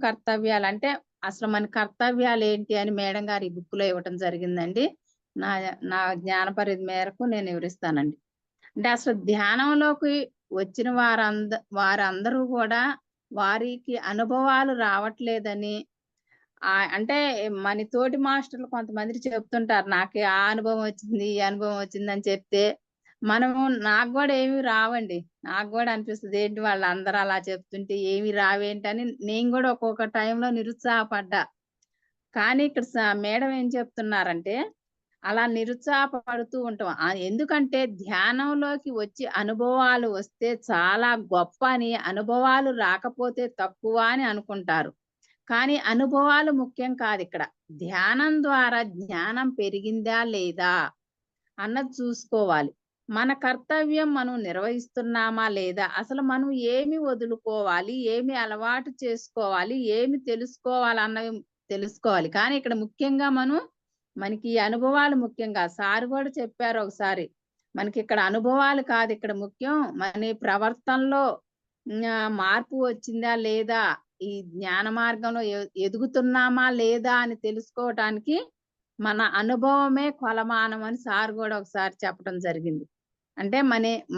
కర్తవ్యాలు అంటే అసలు మన కర్తవ్యాలు ఏంటి అని మేడం గారు ఈ బుక్ లో ఇవ్వటం జరిగిందండి. నా నా జ్ఞాన పరిధి మేరకు నేను వివరిస్తానండి. అంటే అసలు ధ్యానంలోకి వచ్చిన వారందరూ కూడా వారికి అనుభవాలు రావట్లేదని అంటే మన తోటి మాస్టర్లు కొంతమంది చెప్తుంటారు. నాకు ఆ అనుభవం వచ్చింది, ఈ అనుభవం వచ్చిందని చెప్తే, మనము నాకు గూడా ఏమి రావండి. నాకు గూడా అనిపిస్తది. ఏంటి వాళ్ళందరూ అలా చెప్తుంటే ఏమి రావేంటని నేను గూడా ఒక్కొక్క టైంలో నిరుత్సాహపడ్డా. కానీ ఇక్కడ మేడం ఏం చెప్తున్నారంటే, అలా నిరుత్సాహపడుతూ ఉంటాం. ఎందుకంటే ధ్యానంలోకి వచ్చి అనుభవాలు వస్తే చాలా గొప్ప అని, అనుభవాలు రాకపోతే తక్కువ అని అనుకుంటారు. కానీ అనుభవాలు ముఖ్యం కాదిక్కడ. ధ్యానం ద్వారా జ్ఞానం పెరిగిందా లేదా అన్నది చూసుకోవాలి. మన కర్తవ్యం మనం నిర్వహిస్తున్నామా లేదా? అసలు మనం ఏమి వదులుకోవాలి? ఏమి అలవాటు చేసుకోవాలి? ఏమి తెలుసుకోవాలన్నవి తెలుసుకోవాలి. కానీ ఇక్కడ ముఖ్యంగా మనకి ఈ అనుభవాలు ముఖ్యం కాదు. సార్ కూడా చెప్పారు ఒకసారి. మనకిక్కడ అనుభవాలు కాదు ఇక్కడ ముఖ్యం. మన ప్రవర్తనలో మార్పు వచ్చిందా లేదా? ఈ జ్ఞాన మార్గంలో ఎదుగుతున్నామా లేదా అని తెలుసుకోవటానికి మన అనుభవమే కొలమానం అని సార్ కూడా ఒకసారి చెప్పడం జరిగింది. అంటే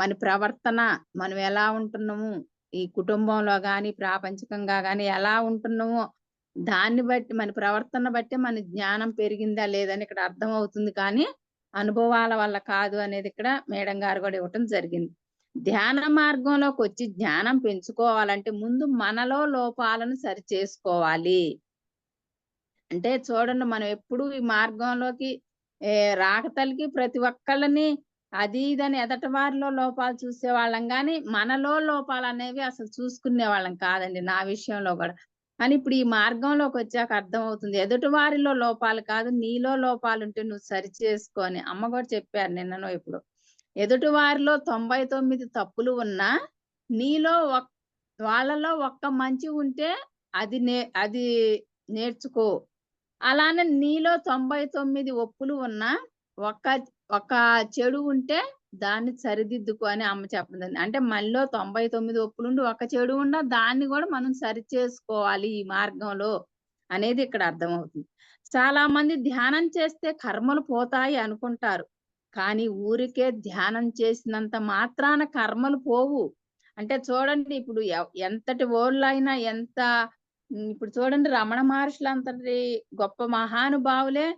మన ప్రవర్తన మనం ఎలా ఉంటున్నాము, ఈ కుటుంబంలో గాని, ప్రాపంచికంగా గాని ఎలా ఉంటున్నామో దాన్ని బట్టి మన ప్రవర్తన బట్టి మన జ్ఞానం పెరిగిందా లేదని ఇక్కడ అర్థమవుతుంది. కానీ అనుభవాల వల్ల కాదు అనేది ఇక్కడ మేడం గారు కూడా ఇవ్వటం జరిగింది. ధ్యాన మార్గంలోకొచ్చి జ్ఞానం పెంచుకోవాలంటే ముందు మనలో లోపాలను సరిచేసుకోవాలి. అంటే చూడండి మనం ఎప్పుడు ఈ మార్గంలోకి రాకతలికి ప్రతి ఒక్కళ్ళని అది ఇదని ఎదటి వారిలో లోపాలు చూసేవాళ్ళం గాని, మనలో లోపాలనేవి అసలు చూసుకునేవాళ్ళం కాదండి నా విషయంలో గూడా. కానీ ఇప్పుడు ఈ మార్గంలోకొచ్చాక అర్థమవుతుంది. ఎదుటి వారిలో లోపాలు కాదు, నీలో లోపాలుంటే నువ్వు సరిచేసుకో అని. అమ్మ గూడా చెప్పారు నిన్ననో ఎప్పుడో. ఎదుటి వారిలో 99 తప్పులు ఉన్నా, నీలో వాళ్ళలో ఒక్క మంచి ఉంటే అది నేర్చుకో. అలానే నీలో 99 ఒప్పులు ఉన్నా, ఒక్క ఒక చెడు ఉంటే దాన్ని సరిదిద్దుకో అని అమ్మ చెప్పదండి. అంటే మనలో 99 ఒప్పులుండి, ఒక చెడు ఉన్నా దాన్ని గూడా మనం సరిచేసుకోవాలి ఈ మార్గంలో అనేది ఇక్కడ అర్థమవుతుంది. చాలా మంది ధ్యానం చేస్తే కర్మలు పోతాయి అనుకుంటారు. కానీ ఊరికే ధ్యానం చేసినంత మాత్రాన కర్మలు పోవు. అంటే చూడండి ఇప్పుడు ఎంతటి వోళ్ళైనా ఇప్పుడు చూడండి రమణ మహర్షులంతటి గొప్ప మహానుభావులే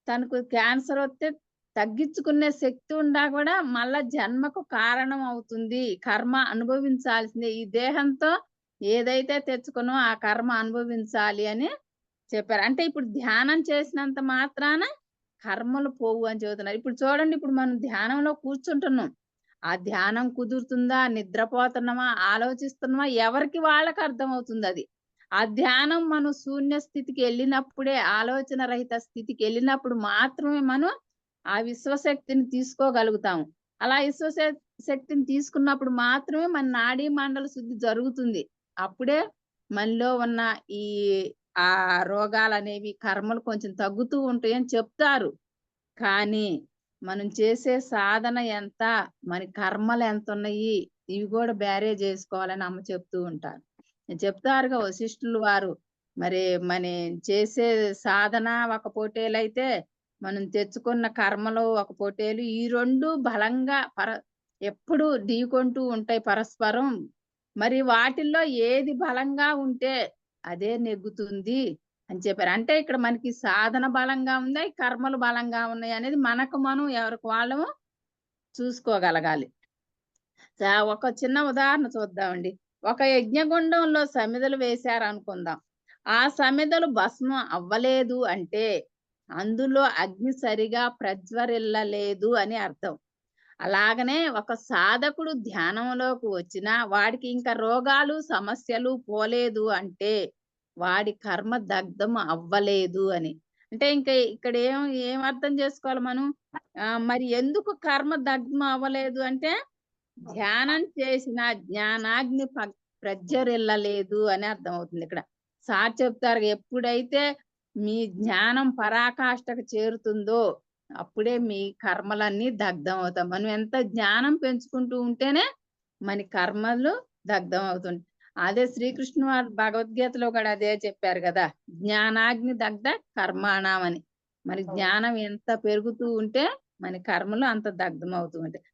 తనకు క్యాన్సర్ వస్తే తగ్గించుకునే శక్తి ఉండా కూడా మళ్ళా జన్మకు కారణం అవుతుంది. కర్మ అనుభవించాల్సిందే. ఈ దేహంతో ఏదైతే తెచ్చుకున్నామో ఆ కర్మ అనుభవించాలి అని చెప్పారు. అంటే ఇప్పుడు ధ్యానం చేసినంత మాత్రాన కర్మలు పోవు అని చెబుతున్నారు. ఇప్పుడు చూడండి ఇప్పుడు మనం ధ్యానంలో కూర్చుంటున్నాం. ఆ ధ్యానం కుదురుతుందా? నిద్రపోతున్నామా? ఆలోచిస్తున్నామా? ఎవరికి వాళ్ళకి అర్థమవుతుందది. ఆ ధ్యానం మనం శూన్య స్థితికి ఎళ్ళినప్పుడే, ఆలోచన రహిత స్థితికి ఎళ్ళినప్పుడు మాత్రమే మనం ఆ విశ్వశక్తిని తీసుకోగలుగుతాము. అలా శక్తిని తీసుకున్నప్పుడు మాత్రమే మన నాడీ మండల శుద్ధి జరుగుతుంది. అప్పుడే మనలో ఉన్న ఈ రోగాలనేవి, కర్మలు కొంచెం తగ్గుతూ ఉంటాయని చెప్తారు. కానీ మనం చేసే సాధన ఎంత, మన కర్మలు ఎంతున్నయి, ఇవి గూడా బేరేజ్ జేసుకోవాలని అమ్మ చెప్తూ ఉంటారు. చెప్తారుగా వశిష్ఠులు వారు. మరి చేసే సాధన ఒక పొటేలైతే, మనం తెచ్చుకున్న కర్మలు ఒక పొటేలు. ఈ 2 బలంగా ఎప్పుడు ఢీకొంటూ ఉంటాయి పరస్పరం. మరి వాటిల్లో ఏది బలంగా ఉంటే అదే నెగ్గుతుంది అని చెప్పారు. అంటే ఇక్కడ మనకి సాధన బలంగా ఉందా? ఈ కర్మలు బలంగా ఉన్నాయనేది మనకు మనం ఎవరికి వాళ్ళము చూసుకోగలగాలి. ఒక చిన్న ఉదాహరణ చూద్దామండి. ఒక యజ్ఞగుండంలో సమిధలు వేశారనుకుందాం. ఆ సమిధలు భస్మం అవ్వలేదు అంటే, అందులో అగ్ని సరిగా ప్రజ్వరిల్లలేదు అని అర్థం. అలాగనే ఒక సాధకుడు ధ్యానంలోకి వచ్చినా వాడికి ఇంకా రోగాలు, సమస్యలు పోలేదు అంటే, వాడి కర్మ దగ్ధం అవ్వలేదు అని. అంటే ఇక్కడ ఏం అర్థం చేసుకోవాలి మనం? మరి ఎందుకు కర్మ దగ్ధం అవ్వలేదు అంటే, ధ్యానం చేసిన జ్ఞానాగ్ని ప్రజ్వరిల్లలేదు అని అర్థమవుతుంది ఇక్కడ. సార్ చెప్తారు ఎప్పుడైతే మీ జ్ఞానం పరాకాష్ఠకు చేరుతుందో అప్పుడే మీ కర్మలన్నీ దగ్ధం అవుతాయి. మనం ఎంత జ్ఞానం పెంచుకుంటూ ఉంటేనే మన కర్మలు దగ్ధం అవుతుంది. అదే శ్రీకృష్ణు వారు భగవద్గీతలో కూడా అదే చెప్పారు కదా, జ్ఞానాగ్ని దగ్ధ కర్మాణం అని. మరి జ్ఞానం ఎంత పెరుగుతూ ఉంటే మన కర్మలు అంత దగ్ధం అవుతూ ఉంటాయి.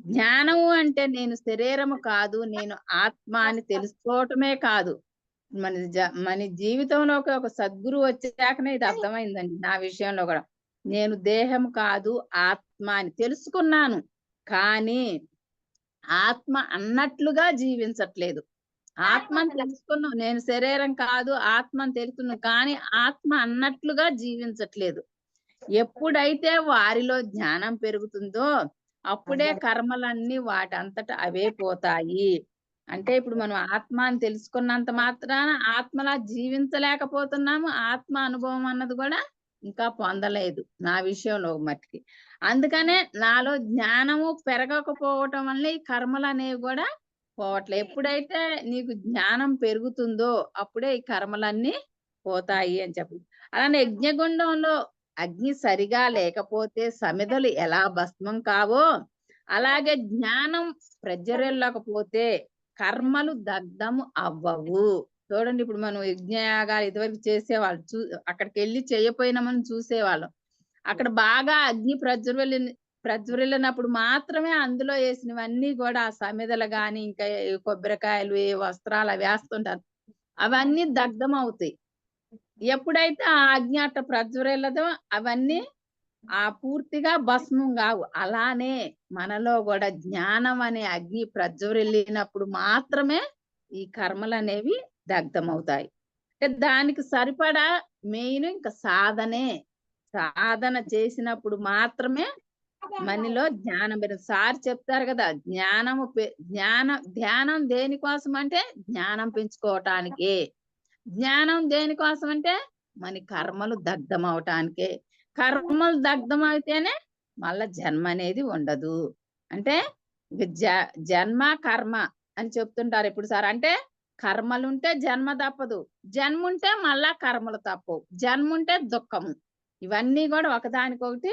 జ్ఞానము అంటే నేను శరీరము కాదు, నేను ఆత్మ అని తెలుసుకోవటమే కాదు, మన జీవితంలోకి ఒక సద్గురు వచ్చాకనే ఇది అర్థమైందండి. నా విషయంలో కూడా నేను దేహం కాదు ఆత్మ అని తెలుసుకున్నాను, కానీ ఆత్మ అన్నట్లుగా జీవించట్లేదు. ఆత్మని తెలుసుకున్నాం, నేను శరీరం కాదు ఆత్మని తెలుసుకున్నాను, కానీ ఆత్మ అన్నట్లుగా జీవించట్లేదు. ఎప్పుడైతే వారిలో జ్ఞానం పెరుగుతుందో అప్పుడే కర్మలన్నీ వాటంతట అవే పోతాయి. అంటే ఇప్పుడు మనం ఆత్మ అని తెలుసుకున్నంత మాత్రాన ఆత్మలా జీవించలేకపోతున్నాము, ఆత్మ అనుభవం అన్నది కూడా ఇంకా పొందలేదు నా విషయంలో మట్టికి. అందుకనే నాలో జ్ఞానము పెరగకపోవటం వల్ల ఈ కర్మలు అనేవి కూడా పోవట్లే. ఎప్పుడైతే నీకు జ్ఞానం పెరుగుతుందో అప్పుడే ఈ కర్మలన్నీ పోతాయి అని చెప్పి. అలానే యజ్ఞగుండంలో అగ్ని సరిగా లేకపోతే సమిధలు ఎలా భస్మం కావో, అలాగే జ్ఞానం ప్రజ్వరిల్లకపోతే కర్మలు దగ్ధము అవ్వవు. చూడండి, ఇప్పుడు మనం యజ్ఞయాగాలు ఇదివరకు చేసేవాళ్ళు, అక్కడికి వెళ్ళి చేయపోయినా మనం చూసేవాళ్ళం. అక్కడ బాగా అగ్ని ప్రజ్వరిల్లినప్పుడు మాత్రమే అందులో వేసినవన్నీ కూడా ఆ సమిధలు గాని ఇంకా కొబ్బరికాయలు ఏ వస్త్రాలు అవి వేస్తుంటారు, అవన్నీ దగ్ధం అవుతాయి. ఎప్పుడైతే ఆ అగ్ని అట్ట ప్రజ్వరిల్లదో అవన్నీ పూర్తిగా భస్మం కావు. అలానే మనలో కూడా జ్ఞానం అనే అగ్ని ప్రజ్వరిల్లినప్పుడు మాత్రమే ఈ కర్మలు అనేవి దగ్ధమవుతాయి. దానికి సరిపడా మెయిన్ ఇంకా సాధనే. సాధన చేసినప్పుడు మాత్రమే మనలో జ్ఞానం పెరుగుతుంది. సార్ చెప్తారు కదా, ధ్యానం దేనికోసం అంటే జ్ఞానం పెంచుకోవటానికే. జ్ఞానం దేనికోసం అంటే మన కర్మలు దగ్ధం అవటానికే. కర్మలు దగ్ధం అయితేనే మళ్ళా జన్మ అనేది ఉండదు. అంటే జన్మ కర్మ అని చెప్తుంటారు ఇప్పుడు సార్. అంటే కర్మలుంటే జన్మ తప్పదు, జన్మ ఉంటే మళ్ళా కర్మలు తప్పవు, జన్మ ఉంటే దుఃఖము. ఇవన్నీ కూడా ఒకదానికొకటి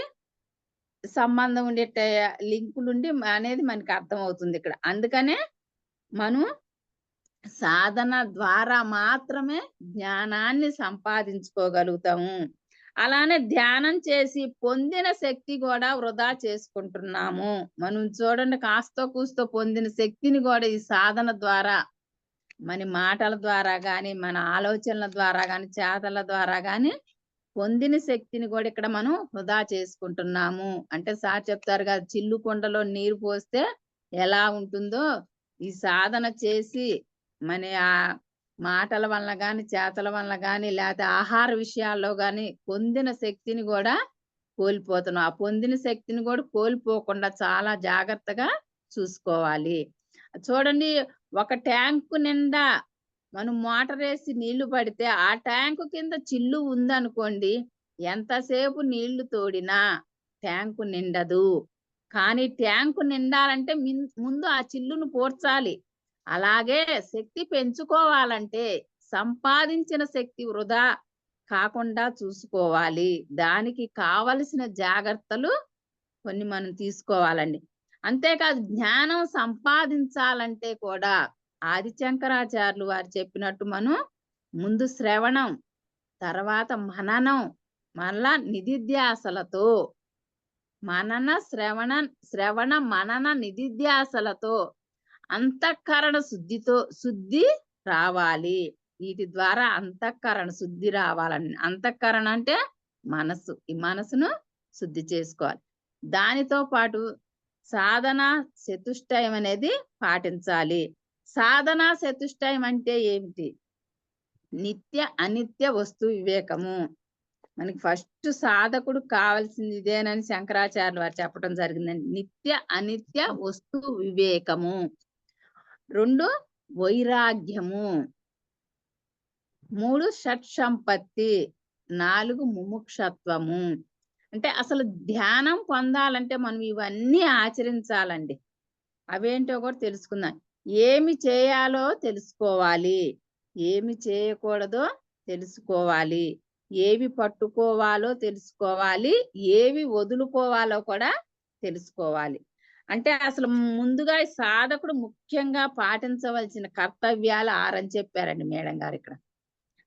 సంబంధం ఉండే లింకులుండి అనేది మనకి అర్థమవుతుంది ఇక్కడ. అందుకనే మనం సాధన ద్వారా మాత్రమే జ్ఞానాన్ని సంపాదించుకోగలుగుతాము. అలానే ధ్యానం చేసి పొందిన శక్తి కూడా వృధా చేసుకుంటున్నాము. మనం చూడండి, కాస్తో కూస్తో పొందిన శక్తిని కూడా ఈ సాధన ద్వారా, మన మాటల ద్వారా గాని, మన ఆలోచనల ద్వారా గాని, చేతల ద్వారా గాని పొందిన శక్తిని కూడా ఇక్కడ మనం వృధా చేసుకుంటున్నాము. అంటే సార్ చెప్తారు కదా, చిల్లు కుండలో నీరు పోస్తే ఎలా ఉంటుందో ఈ సాధన చేసి మన ఆ మాటల వల్ల గాని, చేతల వల్ల గాని, లేకపోతే ఆహార విషయాల్లో గాని పొందిన శక్తిని కూడా కోల్పోతున్నాం. ఆ పొందిన శక్తిని కూడా కోల్పోకుండా చాలా జాగ్రత్తగా చూసుకోవాలి. చూడండి, ఒక ట్యాంకు నిండా మనం మోటార్ వేసి నీళ్లు పడితే ఆ ట్యాంకు కింద చిల్లు ఉందనుకోండి, ఎంతసేపు నీళ్లు తోడినా ట్యాంకు నిండదు. కానీ ట్యాంకు నిండాలంటే ముందు ఆ చిల్లును పూడ్చాలి. అలాగే శక్తి పెంచుకోవాలంటే సంపాదించిన శక్తి వృధా కాకుండా చూసుకోవాలి. దానికి కావలసిన జాగ్రత్తలు కొన్ని మనం తీసుకోవాలండి. అంతేకాదు, జ్ఞానం సంపాదించాలంటే కూడా ఆదిశంకరాచార్యులు వారు చెప్పినట్టు మనం ముందు శ్రవణం, తర్వాత మననం, మళ్ళా నిధిధ్యాసలతో, శ్రవణ మనన నిధిధ్యాసలతో అంతఃకరణ శుద్ధి రావాలి. వీటి ద్వారా అంతఃకరణ శుద్ధి రావాలని. అంతఃకరణ అంటే మనసు. ఈ మనసును శుద్ధి చేసుకోవాలి. దానితో పాటు సాధన చతుష్టయం అనేది పాటించాలి. సాధన చతుష్టయం అంటే ఏమిటి? నిత్య అనిత్య వస్తు వివేకము. మనకి ఫస్ట్ సాధకుడు కావాల్సింది ఇదేనని శంకరాచార్యులు వారు చెప్పడం జరిగిందండి. నిత్య అనిత్య వస్తు వివేకము. 2 వైరాగ్యము. 3 షట్సంపత్తి. 4 ముముక్షత్వము. అంటే అసలు ధ్యానం పొందాలంటే మనం ఇవన్నీ ఆచరించాలండి. అవేంటో కూడా తెలుసుకుందాం. ఏమి చేయాలో తెలుసుకోవాలి, ఏమి చేయకూడదో తెలుసుకోవాలి, ఏవి పట్టుకోవాలో తెలుసుకోవాలి, ఏవి వదులుకోవాలో కూడా తెలుసుకోవాలి. అంటే అసలు ముందుగా ఈ సాధకుడు ముఖ్యంగా పాటించవలసిన కర్తవ్యాలు 6 అని చెప్పారండి మేడం గారు ఇక్కడ.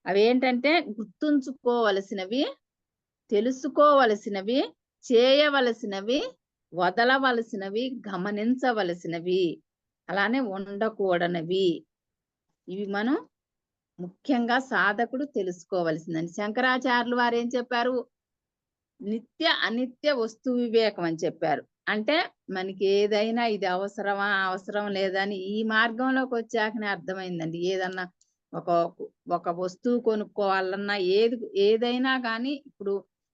అవేంటంటే గుర్తుంచుకోవలసినవి, తెలుసుకోవలసినవి, చేయవలసినవి, వదలవలసినవి, గమనించవలసినవి, అలానే ఉండకూడనివి. ఇవి మనం ముఖ్యంగా సాధకుడు తెలుసుకోవలసిందండి. శంకరాచార్యులు వారు ఏం చెప్పారు? నిత్య అనిత్య వస్తు వివేకం అని చెప్పారు. అంటే మనకి ఏదైనా ఇది అవసరమా, అవసరం లేదా అని ఈ మార్గంలోకి వచ్చాకనే అర్థమైందండి. ఏదన్నా ఒక ఒక వస్తువు కొనుక్కోవాలన్నా ఏదైనా కానీ ఇప్పుడు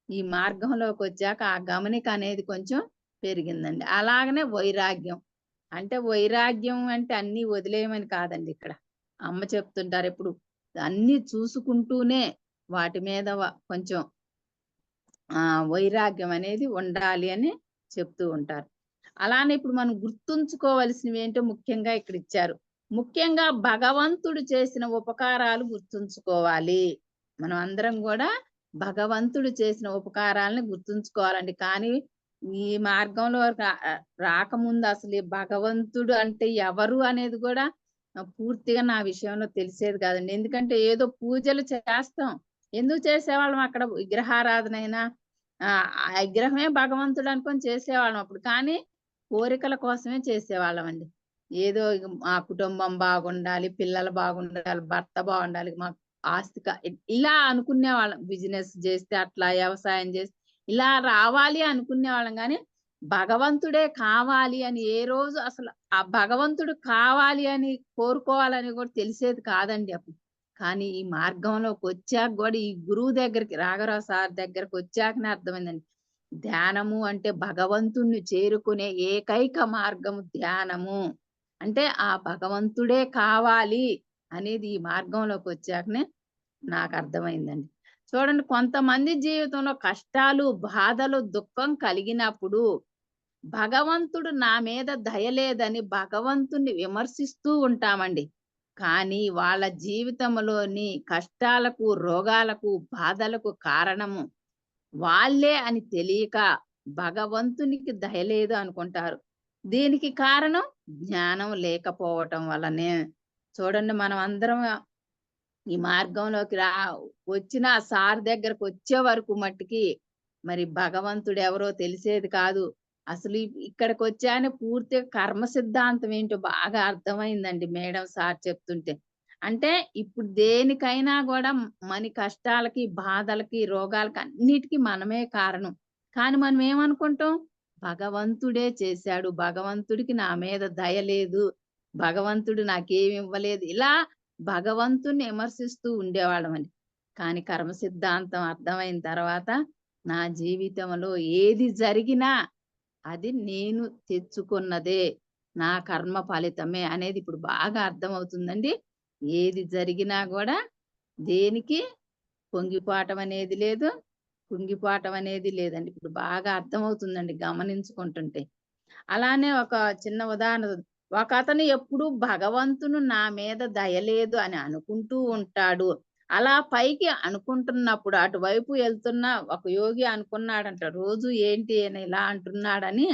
ఈ మార్గంలోకి వచ్చాక ఆ గమనిక అనేది కొంచెం పెరిగిందండి. అలాగనే వైరాగ్యం. అంటే వైరాగ్యం అంటే అన్నీ వదిలేయమని కాదండి ఇక్కడ. అమ్మ చెప్తుంటారు ఎప్పుడు, అన్నీ చూసుకుంటూనే వాటి మీద కొంచెం వైరాగ్యం అనేది ఉండాలి అని చెప్తూ ఉంటారు. అలానే ఇప్పుడు మనం గుర్తుంచుకోవలసినవి ఏంటో ముఖ్యంగా ఇక్కడ ఇచ్చారు. ముఖ్యంగా భగవంతుడు చేసిన ఉపకారాలు గుర్తుంచుకోవాలి. మనం అందరం కూడా భగవంతుడు చేసిన ఉపకారాలను గుర్తుంచుకోవాలండి. కానీ ఈ మార్గంలో రాకముందు అసలు ఈ భగవంతుడు అంటే ఎవరు అనేది కూడా పూర్తిగా నా విషయంలో తెలిసేది కాదండి. ఎందుకంటే ఏదో పూజలు చేస్తాం. ఎందుకు చేసేవాళ్ళం అక్కడ విగ్రహారాధన అయినా ఆ విగ్రహమే భగవంతుడు అనుకొని చేసేవాళ్ళం అప్పుడు. కానీ కోరికల కోసమే చేసేవాళ్ళం అండి. ఏదో మా కుటుంబం బాగుండాలి, పిల్లలు బాగుండాలి, భర్త బాగుండాలి, మాకు ఇలా అనుకునేవాళ్ళం. బిజినెస్ చేస్తే అట్లా, వ్యవసాయం చేస్తే ఇలా రావాలి అనుకునేవాళ్ళం. కానీ భగవంతుడే కావాలి అని ఏ రోజు అసలు ఆ భగవంతుడు కావాలి అని కోరుకోవాలని కూడా తెలిసేది కాదండి అప్పుడు. కానీ ఈ మార్గంలోకి వచ్చాక కూడా ఈ గురువు దగ్గరికి, రాఘరావు సార్ దగ్గరకు వచ్చాకనే అర్థమైందండి. ధ్యానము అంటే భగవంతుణ్ణి చేరుకునే ఏకైక మార్గము ధ్యానము. అంటే ఆ భగవంతుడే కావాలి అనేది ఈ మార్గంలోకి వచ్చాకనే నాకు అర్థమైందండి. చూడండి, కొంతమంది జీవితంలో కష్టాలు, బాధలు, దుఃఖం కలిగినప్పుడు భగవంతుడు నా మీద దయలేదని భగవంతుణ్ణి విమర్శిస్తూ ఉంటామండి. కానీ వాళ్ళ జీవితంలోని కష్టాలకు, రోగాలకు, బాధలకు కారణము వాళ్ళే అని తెలియక భగవంతునికి దయలేదు అనుకుంటారు. దీనికి కారణం జ్ఞానం లేకపోవటం వల్లనే. చూడండి, మనం అందరం ఈ మార్గంలోకి వచ్చిన సార్ దగ్గరకు వచ్చే వరకు మట్టికి మరి భగవంతుడు ఎవరో తెలిసేది కాదు. అసలు ఇక్కడికి వచ్చానే పూర్తిగా కర్మ సిద్ధాంతం ఏంటో బాగా అర్థమైందండి మేడం సార్ చెప్తుంటే. అంటే ఇప్పుడు దేనికైనా కూడా మన కష్టాలకి, బాధలకి, రోగాలకి అన్నిటికీ మనమే కారణం. కానీ మనం ఏమనుకుంటాం? భగవంతుడే చేశాడు, భగవంతుడికి నా మీద దయ లేదు, భగవంతుడు నాకేమి ఇవ్వలేదు, ఇలా భగవంతుణ్ణి విమర్శిస్తూ ఉండేవాళ్ళమండి. కానీ కర్మ సిద్ధాంతం అర్థమైన తర్వాత నా జీవితంలో ఏది జరిగినా అది నేను తెచ్చుకున్నదే, నా కర్మ ఫలితమే అనేది ఇప్పుడు బాగా అర్థమవుతుందండి. ఏది జరిగినా కూడా దేనికి పొంగిపోవటం అనేది లేదు, కుంగిపోవటం అనేది లేదండి. ఇప్పుడు బాగా అర్థమవుతుందండి గమనించుకుంటుంటే. అలానే ఒక చిన్న ఉదాహరణ, ఒకతను ఎప్పుడు భగవంతుడు నా మీద దయలేదు అని అనుకుంటూ ఉంటాడు. అలా పైకి అనుకుంటున్నప్పుడు అటువైపు వెళ్తున్న ఒక యోగి అనుకున్నాడంట, రోజు ఏంటి అని ఇలా అంటున్నాడని.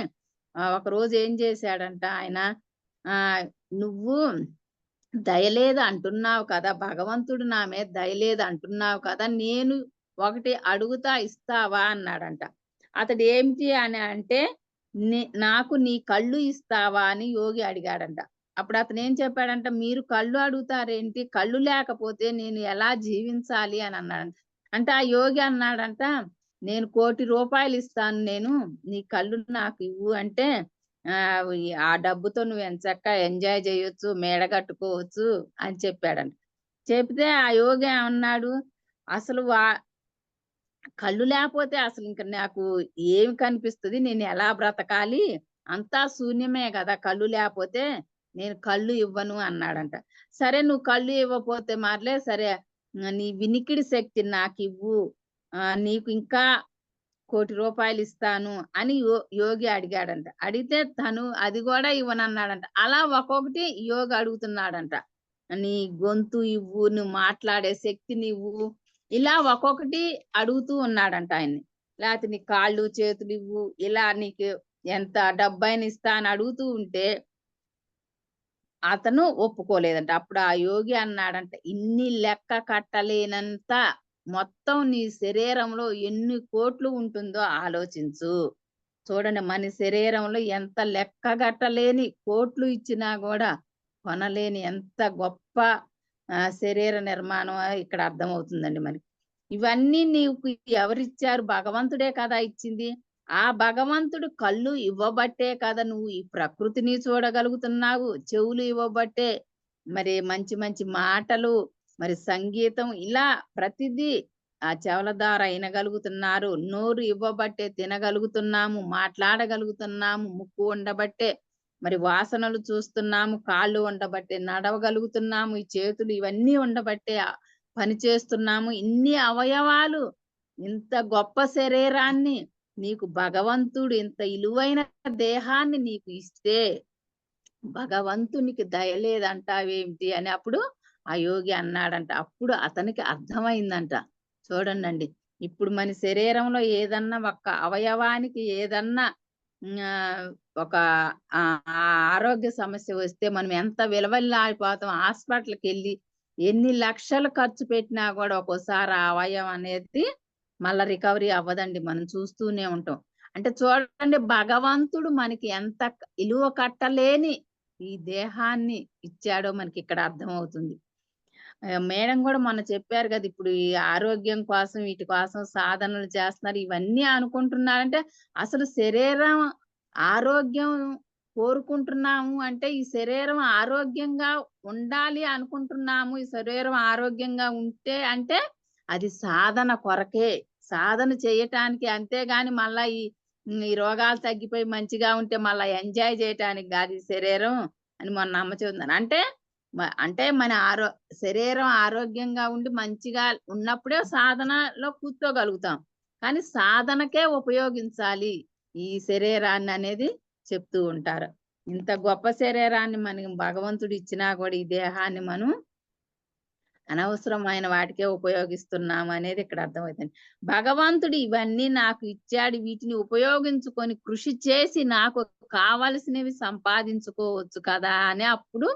ఒక రోజు ఏం చేశాడంట ఆయన, ఆ నువ్వు దయలేదు అంటున్నావు కదా, భగవంతుడు నా మీద దయలేదు అంటున్నావు కదా, నేను ఒకటి అడుగుతా ఇస్తావా అన్నాడంట. అతడు ఏమిటి అని అంటే, నాకు నీ కళ్ళు ఇస్తావా అని యోగి అడిగాడంట. అప్పుడు అతను ఏం చెప్పాడంట, మీరు కళ్ళు అడుగుతారేంటి, కళ్ళు లేకపోతే నేను ఎలా జీవించాలి అని అన్నాడంట. అంటే ఆ యోగి అన్నాడంట, నేను ₹1,00,00,000 ఇస్తాను, నేను నీ కళ్ళు నాకు ఇవ్వు అంటే ఆ డబ్బుతో నువ్వు ఎంచక్కా ఎంజాయ్ చేయొచ్చు, మేడ కట్టుకోవచ్చు అని చెప్పాడంట. చెప్తే ఆ యోగి ఏమన్నాడు, అసలు కళ్ళు లేకపోతే అసలు ఇంక నాకు ఏమి కనిపిస్తది, నేను ఎలా బ్రతకాలి, అంతా శూన్యమే కదా కళ్ళు లేకపోతే, నేను కళ్ళు ఇవ్వను అన్నాడంట. సరే నువ్వు కళ్ళు ఇవ్వకపోతే మర్లే సరే, నీ వినికిడి శక్తి నాకివ్వు, నీకు ఇంకా ₹1,00,00,000 ఇస్తాను అని యోగి అడిగాడంట. అడిగితే తను అది కూడా ఇవ్వనన్నాడంట. అలా ఒక్కొక్కటి యోగి అడుగుతున్నాడంట. నీ గొంతు ఇవ్వు, నువ్వు మాట్లాడే శక్తినివ్వు, ఇలా ఒక్కొక్కటి అడుగుతూ ఉన్నాడంట ఆయన్ని. లేకపోతే నీ కాళ్ళు చేతులు ఇవ్వు, ఇలా నీకు ఎంత డబ్బైనా ఇస్తా అని అడుగుతూ ఉంటే అతను ఒప్పుకోలేదంట. అప్పుడు ఆ యోగి అన్నాడంట, "ఇన్ని లెక్క కట్టలేనంత మొత్తం నీ శరీరంలో ఎన్ని కోట్లు ఉంటుందో ఆలోచించు." చూడండి మన శరీరంలో ఎంత లెక్కగట్టలేని కోట్లు ఇచ్చినా గూడా కొనలేని ఎంత గొప్ప శరీర నిర్మాణం ఇక్కడ అర్థమవుతుందండి మనకి. ఇవన్నీ నీకు ఎవరిచ్చారు? భగవంతుడే కదా ఇచ్చింది. ఆ భగవంతుడు కళ్ళు ఇవ్వబట్టే కదా నువ్వు ఈ ప్రకృతిని చూడగలుగుతున్నావు. చెవులు ఇవ్వబట్టే మరి మంచి మంచి మాటలు, మరి సంగీతం ఇలా ప్రతిదీ ఆ చెవుల ద్వారా ఇనగలుగుతున్నారు. నోరు ఇవ్వబట్టే తినగలుగుతున్నాము, మాట్లాడగలుగుతున్నాము. ముక్కు ఉండబట్టే మరి వాసనలు చూస్తున్నాము. కాళ్ళు ఉండబట్టే నడవగలుగుతున్నాము. ఈ చేతులు ఇవన్నీ ఉండబట్టే పని చేస్తున్నాము. ఇన్ని అవయవాలు, ఇంత గొప్ప శరీరాన్ని నీకు భగవంతుడు ఇంత ఇలువైన దేహాన్ని నీకు ఇస్తే భగవంతునికి దయ లేదంటావేమిటి అని అప్పుడు ఆ యోగి అన్నాడంట. అప్పుడు అతనికి అర్థమైందంట. చూడండండి. ఇప్పుడు మన శరీరంలో ఏదన్నా ఒక అవయవానికి ఏదన్నా ఒక ఆరోగ్య సమస్య వస్తే మనం ఎంత విలవిల్లాడిపోతాం. హాస్పిటల్‌కెళ్ళి ఎన్ని లక్షలు ఖర్చు పెట్టినా గూడా ఒక్కోసారి ఆ అవయవం అనేది మళ్ళా రికవరీ అవ్వదండి. మనం చూస్తూనే ఉంటాం. అంటే చూడండి భగవంతుడు మనకి ఎంత ఇలువ కట్టలేని ఈ దేహాన్ని ఇచ్చాడో మనకిక్కడ అర్థమవుతుంది. మేడం గూడా మొన్న చెప్పారు గదా! ఇప్పుడు ఈ ఆరోగ్యం కోసం, వీటి కోసం సాధనలు చేస్తున్నారు. ఇవన్నీ అనుకుంటున్నారంటే, అసలు శరీరం ఆరోగ్యం కోరుకుంటున్నాము అంటే, ఈ శరీరం ఆరోగ్యంగా ఉండాలి అనుకుంటున్నాము. ఈ శరీరం ఆరోగ్యంగా ఉంటే అంటే, అది సాధన కొరకే. సాధన చేయటానికి అంతేగాని మళ్ళా ఈ రోగాలు తగ్గిపోయి మంచిగా ఉంటే మళ్ళా ఎంజాయ్ చేయటానికి గాదు ఈ శరీరం అని మొన్న అమ్మ చెబుతున్నారు. అంటే మన శరీరం ఆరోగ్యంగా ఉండి మంచిగా ఉన్నప్పుడే సాధనలో కూర్చోగలుగుతాం. కానీ సాధనకే ఉపయోగించాలి ఈ శరీరాన్ని అనేది చెప్తూ ఉంటారు. ఇంత గొప్ప శరీరాన్ని మనకి భగవంతుడు ఇచ్చినా కూడా ఈ దేహాన్ని మనం అనవసరమైన వాటికే ఉపయోగిస్తున్నాము అనేది ఇక్కడ అర్థమవుతుంది. భగవంతుడు ఇవన్నీ నాకు ఇచ్చాడు. వీటిని ఉపయోగించుకొని కృషి చేసి నాకు కావలసినవి సంపాదించుకోవచ్చు కదా! అని అప్పుడు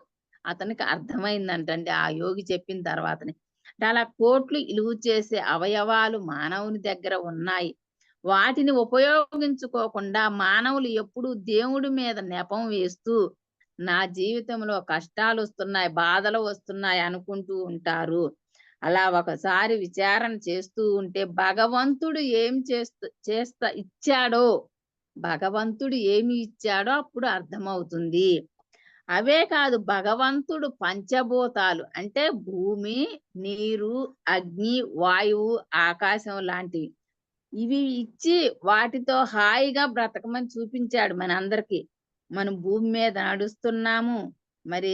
అతనికి అర్థమైందంటండి. ఆ యోగి చెప్పిన తర్వాతనే. అంటే అలా కోట్లు ఇలువ చేసే అవయవాలు మానవుని దగ్గర ఉన్నాయి. వాటిని ఉపయోగించుకోకుండా మానవులు ఎప్పుడూ దేవుడి మీద నెపం వేస్తూ నా జీవితంలో కష్టాలొస్తున్నాయి, బాధలు వస్తున్నాయి అనుకుంటూ ఉంటారు. అలా ఒకసారి విచారణ చేస్తూ ఉంటే భగవంతుడు ఏం ఇచ్చాడో, భగవంతుడు ఏమి ఇచ్చాడో అప్పుడు అర్థమవుతుంది. అవే కాదు భగవంతుడు పంచభూతాలు అంటే భూమి, నీరు, అగ్ని, వాయువు, ఆకాశం లాంటివి. ఇవి ఇచ్చి వాటితో హాయిగా బ్రతకమని చూపించాడు మనందరికీ. మనం భూమి మీద నడుస్తున్నాము. మరి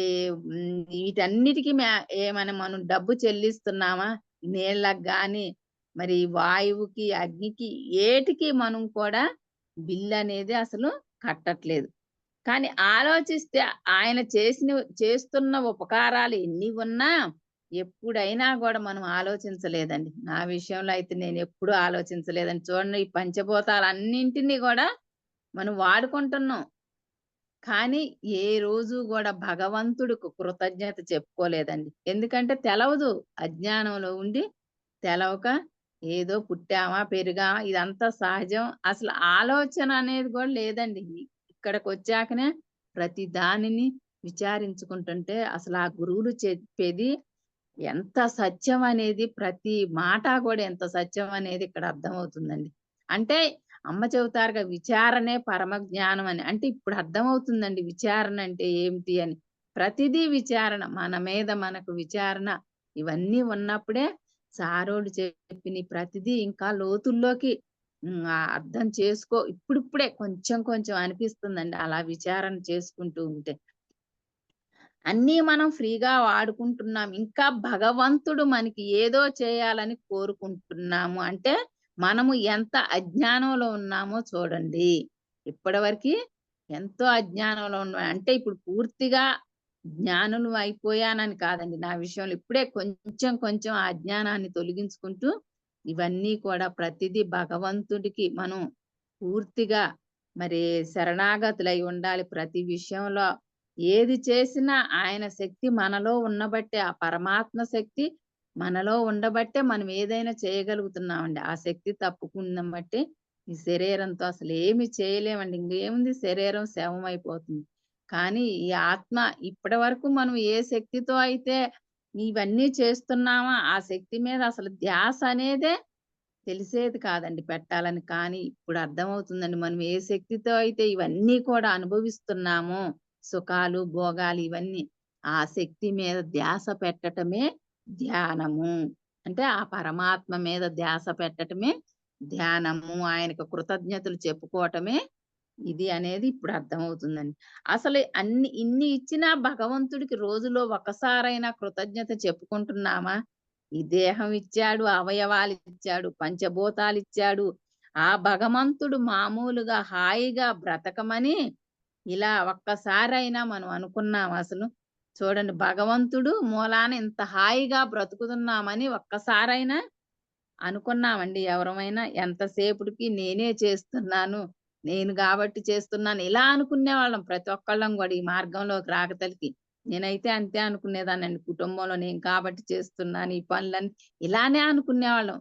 వీటన్నిటికి ఏమైనా మనం డబ్బు చెల్లిస్తున్నామా? నీళ్ళకి గాని, మరి వాయువుకి, అగ్నికి ఏటికి మనం కూడా బిల్లనేది అసలు కట్టట్లేదు. కానీ ఆలోచిస్తే ఆయన చేస్తున్న ఉపకారాలు ఎన్ని ఉన్నా ఎప్పుడైనా గూడా మనం ఆలోచించలేదండి. నా విషయంలో అయితే నేనెప్పుడూ ఆలోచించలేదండి. చూడండి ఈ పంచభూతాలన్నింటిని గూడా మనం వాడుకుంటున్నాం. కానీ ఏ రోజు గూడా భగవంతుడికి కృతజ్ఞత చెప్పుకోలేదండి. ఎందుకంటే తెలవదు. అజ్ఞానంలో ఉండి తెలవక ఏదో పుట్టామా, పెరిగామా ఇదంతా సహజం. అసలు ఆలోచన అనేది గూడా లేదండి. ఇక్కడికొచ్చాకనే ప్రతి దానిని విచారించుకుంటుంటే అసలు ఆ గురువులు చెప్పేది ఎంత సత్యం అనేది ప్రతి మాట గూడా ఎంత సత్యం అనేది ఇక్కడ అర్థమవుతుందండి. అంటే అమ్మ చెబుతారుగా విచారణే పరమ జ్ఞానం అని. అంటే ఇప్పుడు అర్థమవుతుందండి విచారణ అంటే ఏమిటి అని. ప్రతిదీ విచారణ. మన మీద మనకు విచారణ ఇవన్నీ ఉన్నప్పుడే సారోడు చెప్పిన ప్రతిదీ ఇంకా లోతుల్లోకి అర్థం చేసుకో ఇప్పుడిప్పుడే కొంచెం కొంచెం అనిపిస్తుందండి అలా విచారణ చేసుకుంటూ ఉంటే. అన్నీ మనం ఫ్రీగా వాడుకుంటున్నాం. ఇంకా భగవంతుడు మనకి ఏదో చేయాలని కోరుకుంటున్నాము అంటే, మనము ఎంత అజ్ఞానంలో ఉన్నామో చూడండి. ఇప్పటివరకి ఎంతో అజ్ఞానంలో ఉన్నాం. అంటే ఇప్పుడు పూర్తిగా జ్ఞానులు అయిపోయానని కాదండి నా విషయంలో. ఇప్పుడే కొంచెం కొంచెం ఆ అజ్ఞానాన్ని తొలగించుకుంటూ, ఇవన్నీ కూడా ప్రతిదీ భగవంతుడికి మనం పూర్తిగా మరి శరణాగతులై ఉండాలి ప్రతి విషయంలో. ఏది చేసినా ఆయన శక్తి మనలో ఉన్నబట్టే, ఆ పరమాత్మ శక్తి మనలో ఉండబట్టే మనం ఏదైనా చేయగలుగుతున్నామండి. ఆ శక్తి తప్పుకుందాం బట్టి ఈ శరీరంతో అసలేమి చేయలేమండి. ఇంకేముంది, శరీరం శవమైపోతుంది. కానీ ఈ ఆత్మ ఇప్పటి వరకు మనం ఏ శక్తితో అయితే ఇవన్నీ చేస్తున్నామో, ఆ శక్తి మీద అసలు ధ్యాస అనేదే తెలిసేది కాదండి పెట్టాలని. కానీ ఇప్పుడు అర్థమవుతుందండి. మనం ఏ శక్తితో అయితే ఇవన్నీ కూడా అనుభవిస్తున్నామో, సుఖాలు, భోగాలు ఇవన్నీ, ఆ శక్తి మీద ధ్యాస పెట్టటమే ధ్యానము. అంటే ఆ పరమాత్మ మీద ధ్యాస పెట్టటమే ధ్యానము. ఆయనకు కృతజ్ఞతలు చెప్పుకోవటమే ఇది అనేది ఇప్పుడు అర్థమవుతుందండి. అసలు ఇన్ని ఇచ్చినా భగవంతుడికి రోజులో ఒక్కసారైనా కృతజ్ఞత చెప్పుకుంటున్నామా? ఈ దేహం ఇచ్చాడు, అవయవాలిచ్చాడు, పంచభూతాలిచ్చాడు. ఆ భగవంతుడు మామూలుగా హాయిగా బ్రతకమని ఇలా ఒక్కసారైనా మనం అనుకున్నామా అసలు? చూడండి, భగవంతుడు మూలాన ఇంత హాయిగా బ్రతుకుతున్నామని ఒక్కసారైనా అనుకున్నామండి ఎవరమైనా? ఎంతసేపుటికి నేనే చేస్తున్నాను, నేను గాబట్టి చేస్తున్నాను, ఇలా అనుకునేవాళ్ళం ప్రతి ఒక్కళ్ళం గూడా ఈ మార్గంలోకి రాకతలికి. నేనైతే అంతే అనుకునేదాన్నండి. కుటుంబంలో నేను కాబట్టి చేస్తున్నాను ఈ పనులన్నీ, ఇలానే అనుకునేవాళ్ళం.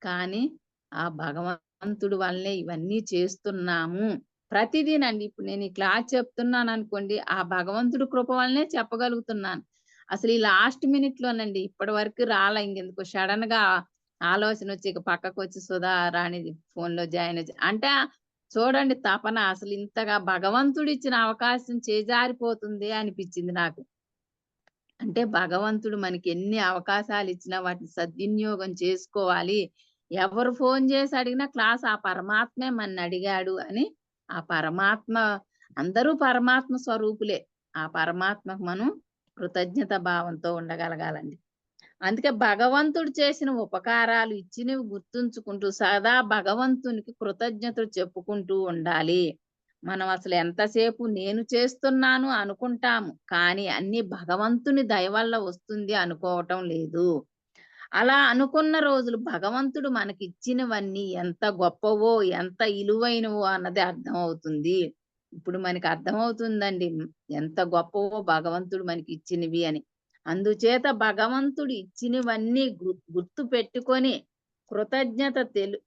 కానీ ఆ భగవంతుడు వల్లే ఇవన్నీ చేస్తున్నాము. ప్రతిదీనండి. ఇప్పుడు నేను ఈ క్లాస్ చెప్తున్నాననుకోండి, ఆ భగవంతుడి కృప వల్లనే చెప్పగలుగుతున్నాను. అసలు ఈ లాస్ట్ మినిట్‌లోనండి, ఇప్పటి వరకు రాలా, ఇంకెందుకో సడెన్‌గా ఆలోచనొచ్చి ఇక పక్కకొచ్చి సుధా రాణి ఫోన్‌లో జాయిన్ అంటే చూడండి తపన అసలు ఇంతగా భగవంతుడిచ్చిన అవకాశం చేజారిపోతుందే అనిపిచ్చింది నాకు. అంటే భగవంతుడు మనకెన్ని అవకాశాలిచ్చినా వాటిని సద్వినియోగం చేసుకోవాలి. ఎవరు ఫోను జేసి అడిగినా క్లాస్ ఆ పరమాత్మే మన్నడిగాడు అని, ఆ పరమాత్మ, అందరూ పరమాత్మ స్వరూపులే. ఆ పరమాత్మకు మనం కృతజ్ఞత భావంతో ఉండగలగాలండి. అందుకే భగవంతుడు చేసిన ఉపకారాలు ఇచ్చినవి గుర్తుంచుకుంటూ సదా భగవంతునికి కృతజ్ఞతలు చెప్పుకుంటూ ఉండాలి. మనం అసలు ఎంతసేపు నేను చేస్తున్నాను అనుకుంటాము. కానీ అన్నీ భగవంతుని దయ వల్ల వస్తుంది అనుకోవటం లేదు. అలా అనుకున్న రోజులు భగవంతుడు మనకిచ్చినవన్నీ ఎంత గొప్పవో, ఎంత ఇలువైనవో అన్నది అర్థమవుతుంది. ఇప్పుడు మనకి అర్థమవుతుందండి. ఎంత గొప్పవో భగవంతుడు మనకిచ్చినవి అని. అందుచేత భగవంతుడు ఇచ్చినవన్నీ గుర్తు పెట్టుకొని కృతజ్ఞత తెలు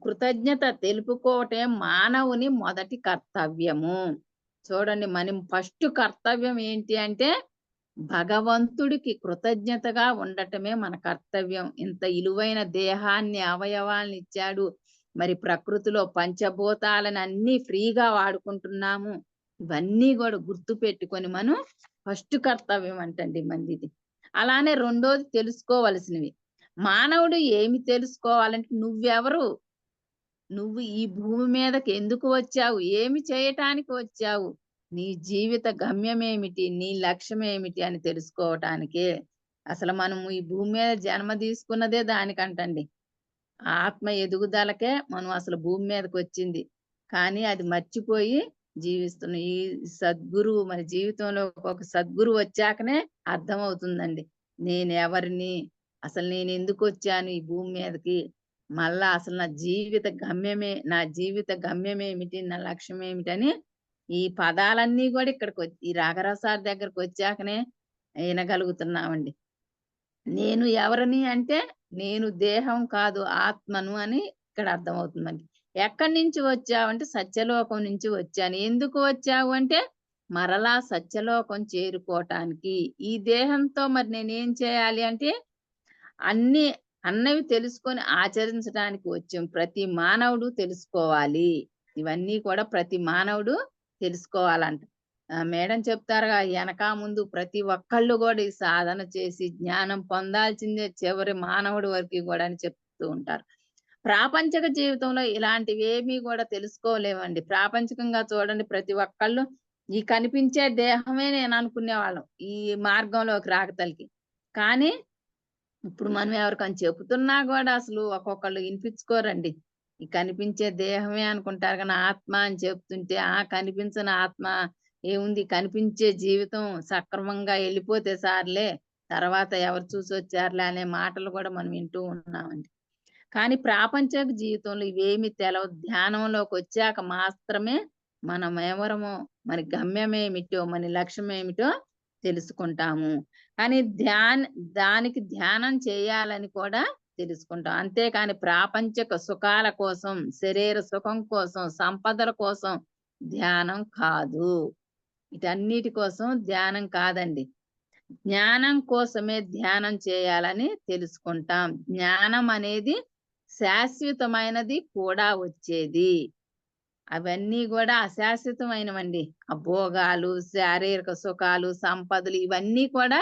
కృతజ్ఞత తెలుపుకోవటం మానవుని మొదటి కర్తవ్యము. చూడండి, మనం ఫస్ట్ కర్తవ్యం ఏంటి అంటే భగవంతుడికి కృతజ్ఞతగా ఉండటమే మన కర్తవ్యం. ఇంత ఇలువైన దేహాన్ని, అవయవాల్ని ఇచ్చాడు. మరి ప్రకృతిలో పంచభూతాలను అన్నీ ఫ్రీగా వాడుకుంటున్నాము. ఇవన్నీ గూడా గుర్తుపెట్టుకొని మనం ఫస్ట్ కర్తవ్యం అంటండి మనదిది. అలానే రెండోది తెలుసుకోవలసినవి. మానవుడు ఏమి తెలుసుకోవాలంటే నువ్వెవరు? నువ్వు ఈ భూమి మీదకి ఎందుకు వచ్చావు? ఏమి చేయటానికి వచ్చావు? నీ జీవిత గమ్యమేమిటి? నీ లక్ష్యమేమిటి అని తెలుసుకోవటానికే. అసలు మనము ఈ భూమి మీద జన్మ తీసుకున్నదే దానికంటండి. ఆత్మ ఎదుగుదలకే మనం అసలు భూమి మీదకొచ్చింది. కానీ అది మర్చిపోయి జీవిస్తున్నాం. ఈ సద్గురువు మన జీవితంలో ఒక సద్గురువు వచ్చాకనే అర్థమవుతుందండి. నేనెవరిని? అసలు నేనెందుకొచ్చాను ఈ భూమి మీదకి? మళ్ళా అసలు నా జీవిత గమ్యమేమిటి? నా లక్ష్యమేమిటని ఈ పదాలన్నీ గూడా ఈ రాఘరావు దగ్గరకొచ్చాకనే ఇనగలుగుతున్నామండి. నేను ఎవరిని అంటే, నేను దేహం కాదు ఆత్మను అని ఇక్కడ అర్థమవుతుందండి. ఎక్కడి నుంచి వచ్చావంటే, సత్యలోకం నుంచి వచ్చాను. ఎందుకు వచ్చావు అంటే, మరలా సత్యలోకం చేరుకోవటానికి. ఈ దేహంతో మరి నేనేం చేయాలి అంటే, అన్నీ అన్నవి తెలుసుకొని ఆచరించడానికి వచ్చాం. ప్రతి మానవుడు తెలుసుకోవాలి. ఇవన్నీ కూడా ప్రతి మానవుడు తెలుసుకోవాలంట. మేడం చెప్తారుగా, ఎనకా ముందు ప్రతి ఒక్కళ్ళు గూడా ఈ సాధన చేసి జ్ఞానం పొందాల్సిందే చివరి మానవుడి వరకి గూడా అని చెప్తూ ఉంటారు. ప్రాపంచిక జీవితంలో ఇలాంటివేమీ గూడా తెలుసుకోలేమండి. ప్రాపంచికంగా చూడండి, ప్రతి ఒక్కళ్ళు ఈ కనిపించే దేహమే నేననుకునేవాళ్ళం ఈ మార్గంలోకి రాకతలకి. కానీ ఇప్పుడు మనం ఎవరికైనా చెబుతున్నా గూడా అసలు ఒక్కొక్కళ్ళు ఇనిపించుకోరండి. ఈ కనిపించే దేహమే అనుకుంటారు గానీ, ఆత్మ అని చెప్తుంటే, కనిపించని ఆత్మ ఏముంది, కనిపించే జీవితం సక్రమంగా ఎళ్ళిపోతే సారులే, తర్వాత ఎవరు చూసొచ్చారులే అనే మాటలు గూడా మనం వింటూ ఉన్నామండి. కానీ ప్రాపంచిక జీవితంలో ఇవేమి తెలవదు. ధ్యానంలోకి వచ్చాక మాత్రమే మనం ఎవరమో, మన గమ్యమేమిటో, మన లక్ష్యమేమిటో తెలుసుకుంటాము. కానీ దానికి ధ్యానం చేయాలని కూడా తెలుసుకుంటాం. అంతేకాని ప్రాపంచిక సుఖాల కోసం, శరీర సుఖం కోసం, సంపదల కోసం ధ్యానం కాదు. వీటన్నిటి కోసం ధ్యానం కాదండి. జ్ఞానం కోసమే ధ్యానం చేయాలని తెలుసుకుంటాం. జ్ఞానం అనేది శాశ్వతమైనది కూడా వచ్చేది. అవన్నీ కూడా అశాశ్వతమైనవండి. ఆ భోగాలు, శారీరక సుఖాలు, సంపదలు ఇవన్నీ కూడా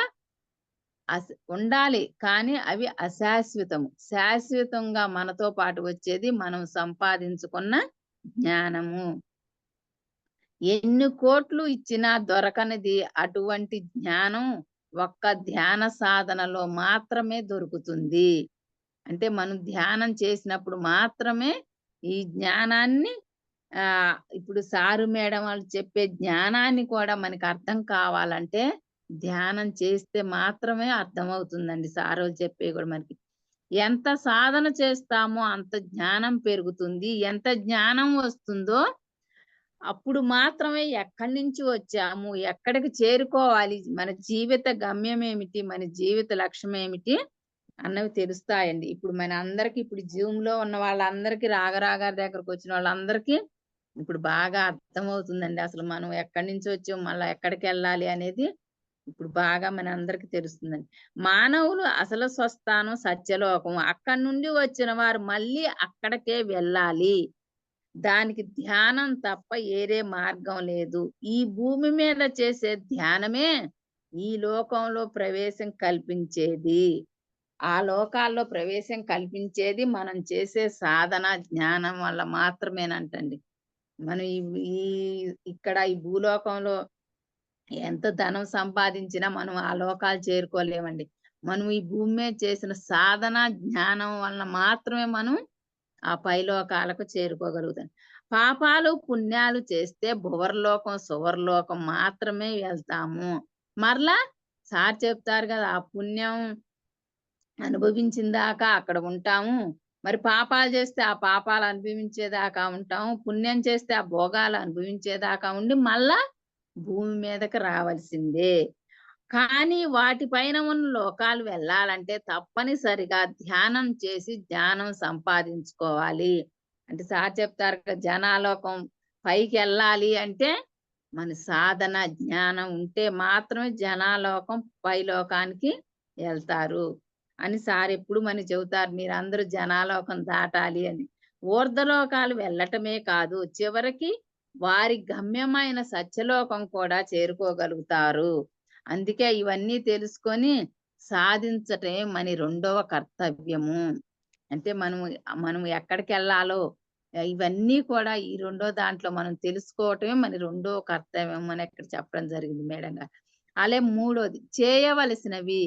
ఉండాలి. కానీ అవి అశాశ్వతము. శాశ్వతంగా మనతో పాటు వచ్చేది మనం సంపాదించుకున్న జ్ఞానము. ఎన్ని కోట్లు ఇచ్చినా దొరకనిది అటువంటి జ్ఞానం ఒక్క ధ్యాన సాధనలో మాత్రమే దొరుకుతుంది. అంటే మనం ధ్యానం చేసినప్పుడు మాత్రమే ఈ జ్ఞానాన్ని ఇప్పుడు సారు మేడం వాళ్ళు చెప్పే జ్ఞానాన్ని కూడా మనకి అర్థం కావాలంటే ధ్యానం చేస్తే మాత్రమే అర్థమవుతుందండి. సారోళ్ళు చెప్పేవి కూడా మనకి. ఎంత సాధన చేస్తామో అంత జ్ఞానం పెరుగుతుంది. ఎంత జ్ఞానం వస్తుందో అప్పుడు మాత్రమే ఎక్కడి నుంచి వచ్చాము, ఎక్కడికి చేరుకోవాలి, మన జీవిత గమ్యం ఏమిటి, మన జీవిత లక్ష్యం ఏమిటి అన్నవి తెలుస్తాయండి. ఇప్పుడు మన అందరికి ఇప్పుడు జూమ్‌లో ఉన్న వాళ్ళందరికీ రాఘరాగారి దగ్గరకు వచ్చిన వాళ్ళందరికీ ఇప్పుడు బాగా అర్థమవుతుందండి. అసలు మనం ఎక్కడి నుంచి వచ్చాం, మళ్ళా ఎక్కడికెళ్ళాలి అనేది ఇప్పుడు బాగా మనందరికీ తెలుస్తుందండి. మానవులు అసలు స్వస్థానం సత్యలోకం. అక్కడి నుండి వచ్చిన వారు మళ్ళీ అక్కడికే వెళ్ళాలి. దానికి ధ్యానం తప్ప ఏరే మార్గం లేదు. ఈ భూమి మీద చేసే ధ్యానమే ఈ లోకంలో ప్రవేశం కల్పించేది. ఆ లోకాల్లో ప్రవేశం కల్పించేది మనం చేసే సాధన, జ్ఞానం వల్ల మాత్రమేనంటండి. మనం ఈ ఇక్కడ ఈ భూలోకంలో ఎంత ధనం సంపాదించినా మనం ఆ లోకాలు చేరుకోలేమండి. మనం ఈ భూమి మీద చేసిన సాధన, జ్ఞానం వలన మాత్రమే మనం ఆ పైలోకాలకు చేరుకోగలుగుతాం. పాపాలు, పుణ్యాలు చేస్తే భువర్లోకం, సువర్లోకం మాత్రమే వెళ్తాము. మరలా సార్ చెప్తారు కదా, ఆ పుణ్యం అనుభవించిన దాకా అక్కడ ఉంటాము. మరి పాపాలు చేస్తే ఆ పాపాలు అనుభవించేదాకా ఉంటాము. పుణ్యం చేస్తే ఆ భోగాలు అనుభవించేదాకా ఉండి మళ్ళా భూమి మీదకి రావాల్సిందే. కానీ వాటిపైన ఉన్న లోకాలు వెళ్ళాలంటే తప్పనిసరిగా ధ్యానం చేసి జ్ఞానం సంపాదించుకోవాలి. అంటే సార్ చెప్తారు కదా, జనాలోకం పైకెళ్ళాలి అంటే మన సాధన, జ్ఞానం ఉంటే మాత్రమే జనాలోకం పైలోకానికి వెళ్తారు అని సార్ ఎప్పుడు మనకి చెబుతారు. మీరందరూ జనాలోకం దాటాలి అని. ఊర్ధ్వలోకాలు వెళ్ళటమే కాదు, చివరికి వారి గమ్యమైన సత్యలోకం కూడా చేరుకోగలుగుతారు. అందుకే ఇవన్నీ తెలుసుకొని సాధించటమే మన రెండవ కర్తవ్యము. అంటే మనం ఎక్కడికెళ్ళాలో ఇవన్నీ కూడా ఈ రెండో దాంట్లో మనం తెలుసుకోవటమే మన రెండో కర్తవ్యం అని ఇక్కడ చెప్పడం జరిగింది మేడం గారు. అలాగే మూడోది చేయవలసినవి.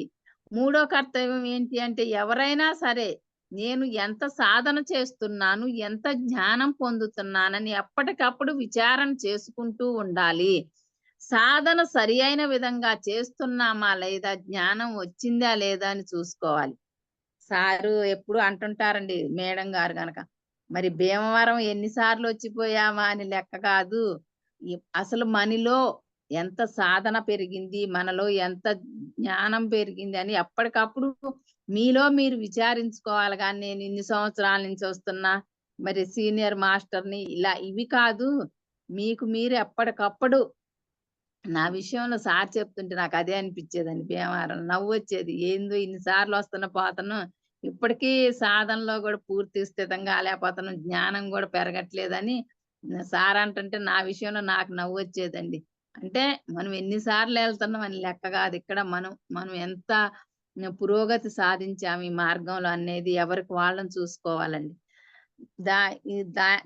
మూడో కర్తవ్యం ఏంటి అంటే, ఎవరైనా సరే నేను ఎంత సాధన చేస్తున్నాను, ఎంత జ్ఞానం పొందుతున్నానని ఎప్పటికప్పుడు విచారణ చేసుకుంటూ ఉండాలి. సాధన సరి అయిన విధంగా చేస్తున్నామా లేదా, జ్ఞానం వచ్చిందా లేదా అని చూసుకోవాలి. సారు ఎప్పుడు అంటుంటారండి మేడం గారు గనక, మరి భీమవరం ఎన్నిసార్లు వచ్చిపోయామా అని లెక్క కాదు. అసలు మనలో ఎంత సాధన పెరిగింది, మనలో ఎంత జ్ఞానం పెరిగింది అని ఎప్పటికప్పుడు మీలో మీరు విచారించుకోవాలి. కానీ నేను ఇన్ని సంవత్సరాల నుంచి వస్తున్నా, మరి సీనియర్ మాస్టర్ని ఇలా ఇవి కాదు. మీకు మీరు ఎప్పటికప్పుడు నా విషయంలో సార్ చెప్తుంటే నాకు అదే అనిపించేదండి. భీమవరం నవ్వొచ్చేది. ఏందో ఇన్ని సార్లు వస్తున్నా పోతాను. ఇప్పటికీ సాధనలో కూడా పూర్తి స్థితంగా కాలేకపోతాను. జ్ఞానం కూడా పెరగట్లేదని సార్ అంటుంటే నా విషయంలో నాకు నవ్వొచ్చేదండి. అంటే మనం ఎన్ని సార్లు వెళ్తున్నాం అని లెక్క కాదు. ఇక్కడ మనం ఎంత పురోగతి సాధించాము ఈ మార్గంలో అనేది ఎవరికి వాళ్ళని చూసుకోవాలండి. దా ఈ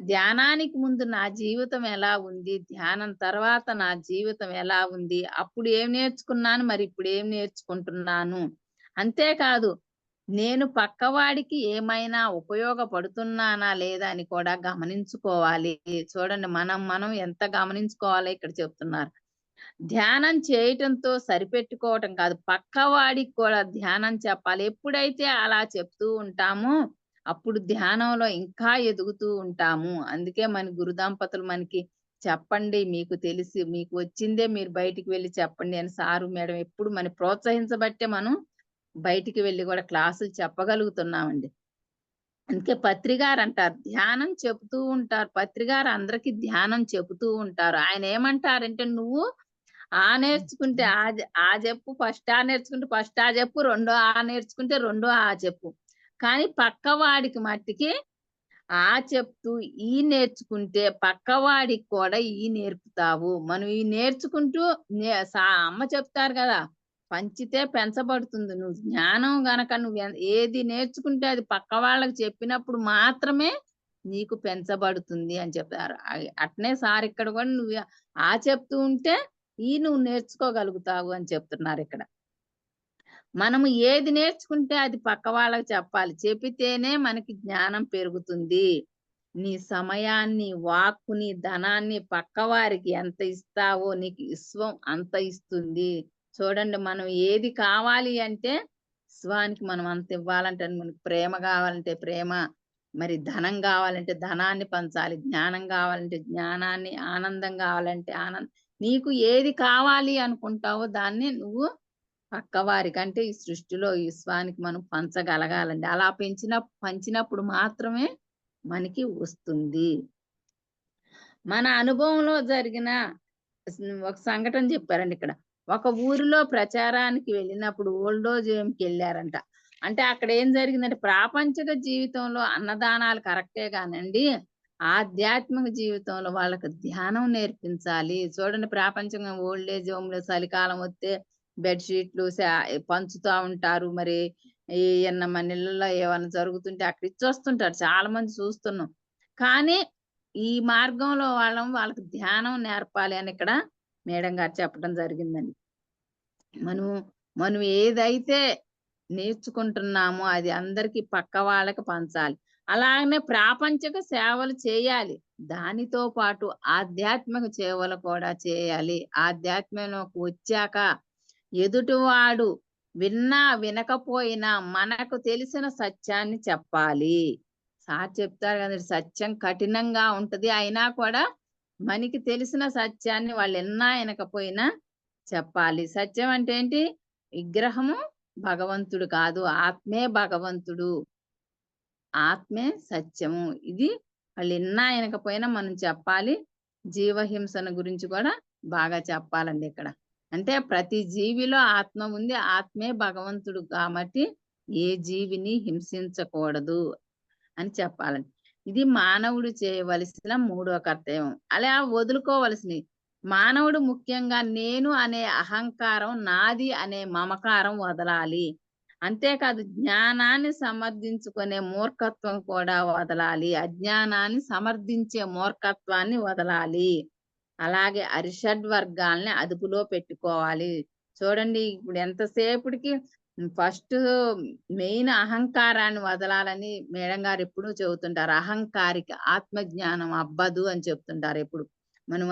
ధ్యానానికి ముందు నా జీవితం ఎలా ఉంది? ధ్యానం తర్వాత నా జీవితం ఎలా ఉంది? అప్పుడు ఏం నేర్చుకున్నాను, మరి ఇప్పుడు ఏం నేర్చుకుంటున్నాను? అంతేకాదు, నేను పక్కవాడికి ఏమైనా ఉపయోగపడుతున్నానా లేదా అని కూడా గమనించుకోవాలి. చూడండి, మనం ఎంత గమనించుకోవాలో ఇక్కడ చెప్తున్నారు. ధ్యానం చేయటంతో సరిపెట్టుకోవటం కాదు, పక్కవాడికి కూడా ధ్యానం చెప్పాలి. ఎప్పుడైతే అలా చెప్తూ ఉంటామో అప్పుడు ధ్యానంలో ఇంకా ఎదుగుతూ ఉంటాము. అందుకే మన గురు దంపతులు మనకి చెప్పండి, మీకు తెలిసి మీకు వచ్చిందే మీరు బయటికి వెళ్లి చెప్పండి అని సారు మేడం ఎప్పుడు మన ప్రోత్సహించబట్టే మనం బయటికి వెళ్లి కూడా క్లాసులు చెప్పగలుగుతున్నామండి. అందుకే పత్రిగారు అంటారు, ధ్యానం చెబుతూ ఉంటారు. పత్రిగారు అందరికి ధ్యానం చెబుతూ ఉంటారు. ఆయన ఏమంటారంటే, నువ్వు నేర్చుకుంటే ఆ చెప్పు, ఫస్ట్ నేర్చుకుంటే ఫస్ట్ చెప్పు, రెండో నేర్చుకుంటే రెండో చెప్పు. కానీ పక్కవాడికి మట్టికి చెప్తూ నేర్చుకుంటే పక్కవాడికి కూడా నేర్పుతావు. మనం నేర్చుకుంటూ అమ్మ చెప్తారు కదా! పంచితే పెంచబడుతుంది. నువ్వు జ్ఞానం గనక ఏది నేర్చుకుంటే అది పక్క వాళ్ళకి చెప్పినప్పుడు మాత్రమే నీకు పెంచబడుతుంది అని చెప్పారు. అట్నే సార్ ఇక్కడ కూడా నువ్వు చెప్తూ ఉంటే నువ్వు నేర్చుకోగలుగుతావు అని చెప్తున్నారిక్కడ. మనము ఏది నేర్చుకుంటే అది పక్క వాళ్ళకి చెప్పాలి. చెబితేనే మనకి జ్ఞానం పెరుగుతుంది. నీ సమయాన్ని, వాక్కుని, ధనాన్ని పక్కవారికి ఎంత ఇస్తావో నీకు విశ్వం అంత ఇస్తుంది. చూడండి, మనం ఏది కావాలి అంటే విశ్వానికి మనం అంత ఇవ్వాలంటే, మనకి ప్రేమ కావాలంటే ప్రేమ, మరి ధనం కావాలంటే ధనాన్ని పంచాలి, జ్ఞానం కావాలంటే జ్ఞానాన్ని, ఆనందం కావాలంటే ఆనందం. నీకు ఏది కావాలి అనుకుంటావో దాన్ని నువ్వు పక్కవారికంటే ఈ సృష్టిలో ఈ విశ్వానికి మనం పంచగలగాలండి. అలా పంచినప్పుడు మాత్రమే మనకి వస్తుంది. మన అనుభవంలో జరిగిన ఒక సంఘటన చెప్పారండి ఇక్కడ. ఒక ఊరిలో ప్రచారానికి వెళ్ళినప్పుడు ఓల్డోజ్ హోమ్‌కి ఎళ్లారంట. అంటే అక్కడ ఏం జరిగిందంటే, ప్రాపంచిక జీవితంలో అన్నదానాలు కరెక్టే గానండి, ఆధ్యాత్మిక జీవితంలో వాళ్ళకి ధ్యానం నేర్పించాలి. చూడండి, ప్రాపంచికంగా ఓల్డేజ్ హోమ్‌లో చలికాలం వస్తే బెడ్ షీట్లు పంచుతా ఉంటారు. మరి మన ఇళ్ళల్లో ఏమన్నా జరుగుతుంటే అక్కడ ఇచ్చొస్తుంటారు. చాలా మంది చూస్తున్నాం. కానీ ఈ మార్గంలో వాళ్ళకి ధ్యానం నేర్పాలి అని ఇక్కడ మేడం గారు చెప్పడం జరిగిందండి. మనం మనం ఏదైతే నేర్చుకుంటున్నామో అది అందరికీ పక్క వాళ్ళకి పంచాలి. అలాగనే ప్రాపంచిక సేవలు చేయాలి. దానితో పాటు ఆధ్యాత్మిక సేవలు కూడా చేయాలి. ఆధ్యాత్మంలోకి వచ్చాక ఎదుటివాడు విన్నా వినకపోయినా మనకు తెలిసిన సత్యాన్ని చెప్పాలి. సార్ చెప్తారు కదండీ, సత్యం కఠినంగా ఉంటది. అయినా కూడా మనకి తెలిసిన సత్యాన్ని వాళ్ళు విన్నా వినకపోయినా చెప్పాలి. సత్యం అంటే ఏంటి? విగ్రహము భగవంతుడు కాదు. ఆత్మే భగవంతుడు. ఆత్మే సత్యము. ఇది వాళ్ళు విన్నా వినకపోయినా మనం చెప్పాలి. జీవహింసను గురించి కూడా బాగా చెప్పాలండి ఇక్కడ. అంటే ప్రతి జీవిలో ఆత్మ ఉంది. ఆత్మే భగవంతుడు కాబట్టి ఏ జీవిని హింసించకూడదు అని చెప్పాలండి. ఇది మానవుడు చేయవలసిన మూడో కర్తవ్యం. అలా వదులుకోవలసినవి. మానవుడు ముఖ్యంగా నేను అనే అహంకారం, నాది అనే మమకారం వదలాలి. అంతేకాదు, జ్ఞానాన్ని సమర్థించుకునే మూర్ఖత్వం కూడా వదలాలి. అజ్ఞానాన్ని సమర్థించే మూర్ఖత్వాన్ని వదలాలి. అలాగే అరిషడ్ వర్గాల్ని అదుపులో పెట్టుకోవాలి. చూడండి, ఇప్పుడు ఎంతసేపటికి ఫస్ట్ మెయిన్ అహంకారాన్ని వదలాలని మేడం గారు ఎప్పుడూ చెబుతుంటారు. అహంకారికి ఆత్మజ్ఞానం అబ్బదు అని చెప్తుంటారు ఎప్పుడు. మనం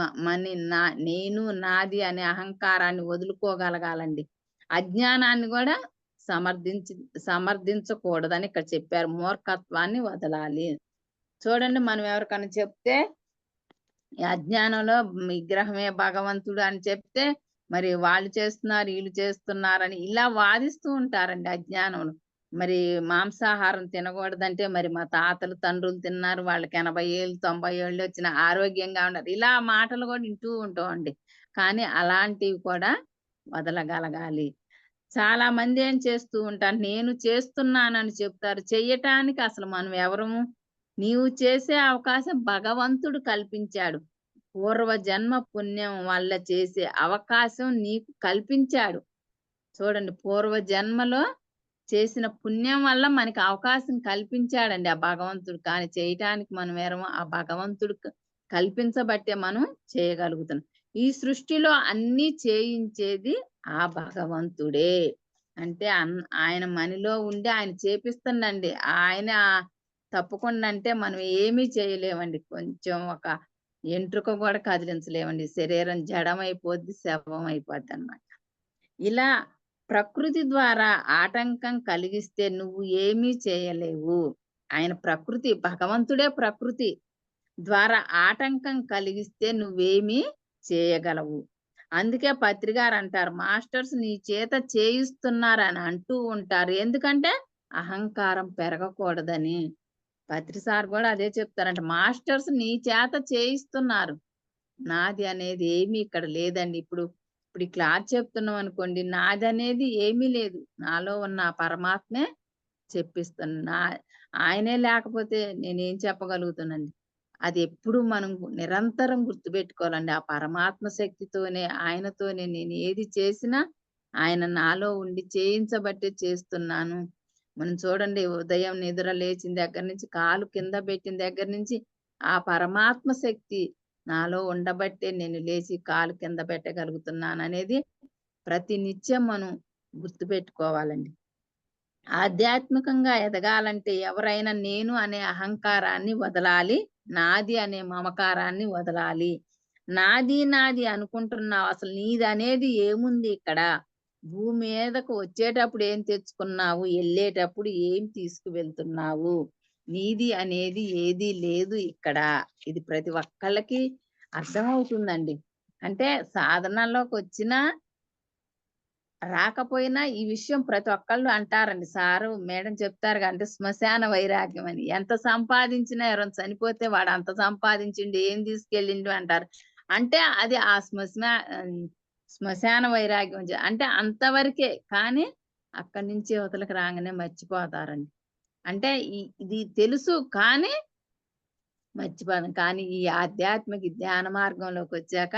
నేను నాది అనే అహంకారాన్ని వదులుకోగలగాలండి. అజ్ఞానాన్ని కూడా సమర్థించకూడదని ఇక్కడ చెప్పారు. మూర్ఖత్వాన్ని వదలాలి. చూడండి, మనం ఎవరికైనా చెప్తే ఈ అజ్ఞానంలో విగ్రహమే భగవంతుడు అని చెప్తే, మరి వాళ్ళు చేస్తున్నారు, వీళ్ళు చేస్తున్నారని ఇలా వాదిస్తూ ఉంటారండి అజ్ఞానంలో. మరి మాంసాహారం తినకూడదంటే, మరి మా తాతలు, తండ్రులు తిన్నారు. వాళ్ళకి 80 ఏళ్ళు, 90 ఏళ్ళు వచ్చిన ఆరోగ్యంగా ఉన్నారు. ఇలా మాటలు కూడా వింటూ ఉంటామండి. కానీ అలాంటివి కూడా వదలగలగాలి. చాలా మంది ఏం చేస్తూ ఉంటారు, నేను చేస్తున్నానని చెప్తారు. చెయ్యటానికి అసలు మనం ఎవరము? నీవు చేసే అవకాశం భగవంతుడు కల్పించాడు. పూర్వజన్మ పుణ్యం వల్ల చేసే అవకాశం నీకు కల్పించాడు. చూడండి, పూర్వజన్మలో చేసిన పుణ్యం వల్ల మనకి అవకాశం కల్పించాడండి ఆ భగవంతుడు. కానీ చేయటానికి మనం ఎవరము? ఆ భగవంతుడు కల్పించబట్టే మనం చేయగలుగుతున్నాం. ఈ సృష్టిలో అన్నీ చేయించేది ఆ భగవంతుడే. అంటే ఆయన మనలో ఉండి ఆయన చేపిస్తుండండి. ఆయన తప్పకుండా అంటే మనం ఏమీ చేయలేమండి. కొంచెం ఒక ఎంట్రుక కూడా కదిలించలేమండి. శరీరం జడమైపోద్ది, శవం అయిపోద్దనమాట. ఇలా ప్రకృతి ద్వారా ఆటంకం కలిగిస్తే నువ్వు ఏమీ చేయలేవు. ఆయన ప్రకృతి, భగవంతుడే ప్రకృతి ద్వారా ఆటంకం కలిగిస్తే నువ్వేమీ చేయగలవు. అందుకే పత్రిగారు అంటారు, మాస్టర్స్ నీ చేత చేయిస్తున్నారని అంటూ ఉంటారు. ఎందుకంటే అహంకారం పెరగకూడదని. పత్రి సార్ కూడా అదే చెప్తారంట, మాస్టర్స్ నీ చేత చేయిస్తున్నారు, నాది అనేది ఏమీ ఇక్కడ లేదండి. ఇప్పుడు ఇప్పుడు ఈ క్లాస్ చెప్తున్నాం అనుకోండి, నాది అనేది ఏమీ లేదు. నాలో ఉన్న ఆ పరమాత్మే చెప్పిస్తున్నా. ఆయనే లేకపోతే నేనేం చెప్పగలుగుతానండి. అది ఎప్పుడు మనం నిరంతరం గుర్తుపెట్టుకోవాలండి. ఆ పరమాత్మ శక్తితోనే, ఆయనతోనే నేను ఏది చేసినా ఆయన నాలో ఉండి చేయించబట్టే చేస్తున్నాను. మనం చూడండి, ఉదయం నిద్ర లేచిన దగ్గర నుంచి, కాలు కింద పెట్టిన దగ్గర నుంచి ఆ పరమాత్మ శక్తి నాలో ఉండబట్టే నేను లేచి కాలు కింద పెట్టగలుగుతున్నాననేది ప్రతి నిత్యం మనం గుర్తుపెట్టుకోవాలండి. ఆధ్యాత్మికంగా ఎదగాలంటే ఎవరైనా నేను అనే అహంకారాన్ని వదలాలి. నాది అనే మమకారాన్ని వదలాలి. నాది నాది అనుకుంటున్నావు. అసలు నీదనేది ఏముంది ఇక్కడ? భూమి మీదకు వచ్చేటప్పుడు ఏం తెచ్చుకున్నావు? ఎళ్ళేటప్పుడు ఏం తీసుకువెళ్తున్నావు? నీది అనేది ఏదీ లేదు ఇక్కడ. ఇది ప్రతి ఒక్కళ్ళకి అర్థమవుతుందండి. అంటే సాధనలోకొచ్చినా రాకపోయినా ఈ విషయం ప్రతి ఒక్కళ్ళు అంటారండి. సారు, మేడం చెప్తారుగా, అంటే శ్మశాన వైరాగ్యం అని. ఎంత సంపాదించినా ఎవరైనా చనిపోతే వాడు అంత సంపాదించిండు, ఏం తీసుకెళ్ళిండు అంటారు. అంటే అది ఆ శ్మశాన వైరాగ్యం అంటే అంతవరకే. కానీ అక్కడి నుంచి అవతలకి రాగానే మర్చిపోతారండి. అంటే ఇది తెలుసు కానీ మర్చిపోదాం. కానీ ఈ ఆధ్యాత్మిక ధ్యాన మార్గంలోకొచ్చాక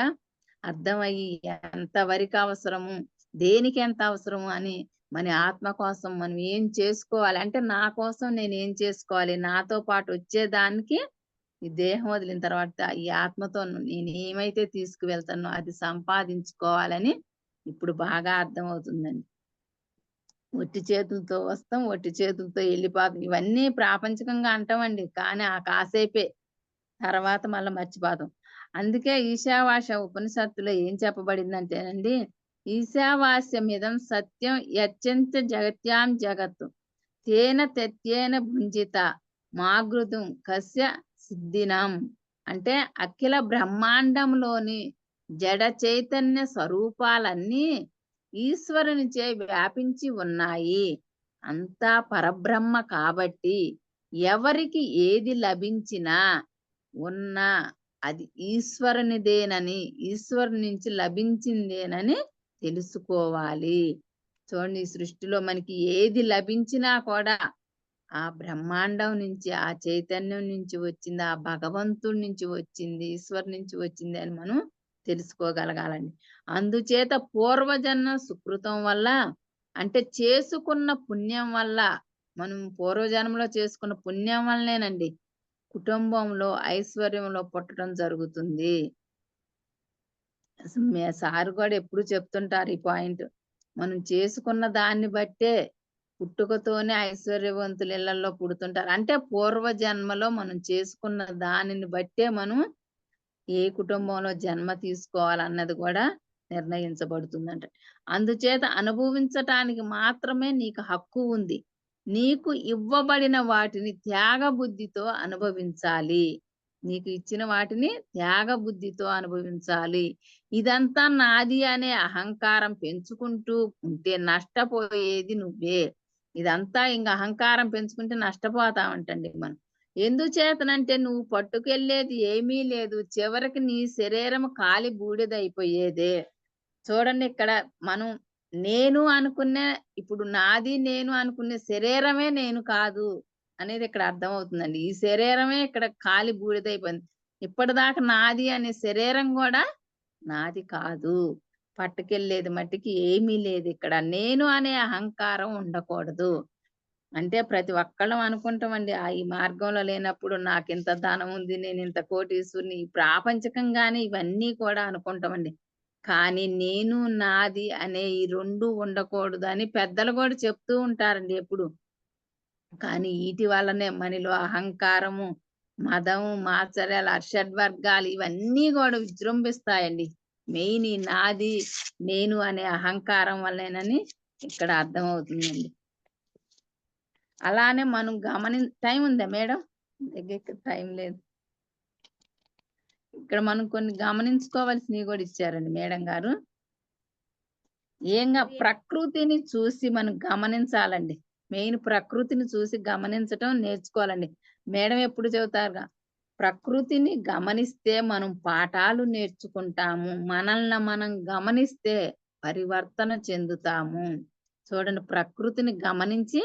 అర్థమయ్యి ఎంతవరకు అవసరము, దేనికి ఎంత అవసరము అని, మన ఆత్మ కోసం మనం ఏం చేసుకోవాలి, అంటే నా కోసం నేనేం చేసుకోవాలి, నాతో పాటు వచ్చేదానికి ఈ దేహం వదిలిన తర్వాత ఈ ఆత్మతో నేనేమైతే తీసుకువెళ్తానో అది సంపాదించుకోవాలని ఇప్పుడు బాగా అర్థమవుతుందండి. ఒట్టి చేతులతో వస్తాం, ఒట్టి చేతులతో వెళ్ళిపోతాం. ఇవన్నీ ప్రాపంచికంగా అంటామండి. కానీ ఆ కాసేపే, తర్వాత మళ్ళా మర్చిపోతాం. అందుకే ఈశావాస్య ఉపనిషత్తులో ఏం చెప్పబడిందంటేనండి, ఈశావాస్యమిదం సత్యం యత్యంత జగత్యాం జగత్తు తేన తెత్యేన భుంజిత మాగృతం కస్య సిద్ధినం. అంటే అఖిల బ్రహ్మాండంలోని జడ చైతన్య స్వరూపాలన్నీ ఈశ్వరునిచే వ్యాపించి ఉన్నాయి. అంతా పరబ్రహ్మ కాబట్టి ఎవరికి ఏది లభించినా ఉన్నా అది ఈశ్వరునిదేనని, ఈశ్వరుని నుంచి లభించిందేనని తెలుసుకోవాలి. చూడండి, ఈ సృష్టిలో మనకి ఏది లభించినా కూడా ఆ బ్రహ్మాండం నుంచి, ఆ చైతన్యం నుంచి వచ్చింది, ఆ భగవంతుడి నుంచి వచ్చింది, ఈశ్వరు నుంచి వచ్చింది అని మనం తెలుసుకోగలగాలండి. అందుచేత పూర్వజన్మ సుకృతం వల్ల, అంటే చేసుకున్న పుణ్యం వల్ల, మనం పూర్వజన్మలో చేసుకున్న పుణ్యం వల్లనేనండి కుటుంబంలో ఐశ్వర్యంలో పుట్టడం జరుగుతుంది. సార్ కూడా ఎప్పుడు చెప్తుంటారు ఈ పాయింట్. మనం చేసుకున్న దాన్ని బట్టే పుట్టుకతోనే ఐశ్వర్యవంతుల ఇళ్లలో పుడుతుంటారు. అంటే పూర్వ జన్మలో మనం చేసుకున్న దానిని బట్టే మనం ఏ కుటుంబంలో జన్మ తీసుకోవాలన్నది కూడా నిర్ణయించబడుతుందంట. అందుచేత అనుభవించటానికి మాత్రమే నీకు హక్కు ఉంది. నీకు ఇవ్వబడిన వాటిని త్యాగ బుద్ధితో అనుభవించాలి. నీకు ఇచ్చిన వాటిని త్యాగ బుద్ధితో అనుభవించాలి. ఇదంతా నాది అనే అహంకారం పెంచుకుంటూ ఉంటే నష్టపోయేది నువ్వే. ఇదంతా ఇంక అహంకారం పెంచుకుంటే నష్టపోతామంటండి మనం. ఎందుచేతనంటే నువ్వు పట్టుకెళ్ళేది ఏమీ లేదు. చివరికి నీ శరీరం కాలి బూడిదైపోయేదే. చూడండి, ఇక్కడ మనం నేను అనుకునే, ఇప్పుడు నాది నేను అనుకునే శరీరమే నేను కాదు అనేది ఇక్కడ అర్థమవుతుందండి. ఈ శరీరమే ఇక్కడ కాలి బూడిదైపోయింది. ఇప్పటిదాకా నాది అనే శరీరం కూడా నాది కాదు. పట్టుకెళ్ళేది మట్టికి ఏమీ లేదు ఇక్కడ. నేను అనే అహంకారం ఉండకూడదు. అంటే ప్రతి ఒక్కళ్ళం అనుకుంటామండి, ఈ మార్గంలో లేనప్పుడు నాకింత ధనం ఉంది, నేనింత కోటీశ్వరుని, ఈ ప్రాపంచికంగానే ఇవన్నీ కూడా అనుకుంటామండి. కానీ నేను, నాది అనే ఈ 2 ఉండకూడదని పెద్దలు కూడా చెప్తూ ఉంటారండి ఎప్పుడు. కానీ ఈటి వల్లనే మనలో అహంకారము, మదము, మాత్సర్యాలు, అషడ్వర్గాలు ఇవన్నీ కూడా విజృంభిస్తాయండి. మెయిన్ ఈ నాది, నేను అనే అహంకారం వల్లేనని ఇక్కడ అర్థమవుతుందండి. అలానే మనం టైం ఉందా మేడం? దగ్గర టైం లేదు. ఇక్కడ మనం కొన్ని గమనించుకోవాల్సినవి కూడా ఇచ్చారండి మేడం గారు. ప్రకృతిని చూసి మనం గమనించాలండి. మెయిన్ ప్రకృతిని చూసి గమనించటం నేర్చుకోవాలండి. మేడం ఎప్పుడు చెబుతారుగా, ప్రకృతిని గమనిస్తే మనం పాఠాలు నేర్చుకుంటాము. మనల్ని మనం గమనిస్తే పరివర్తన చెందుతాము. చూడండి, ప్రకృతిని గమనించి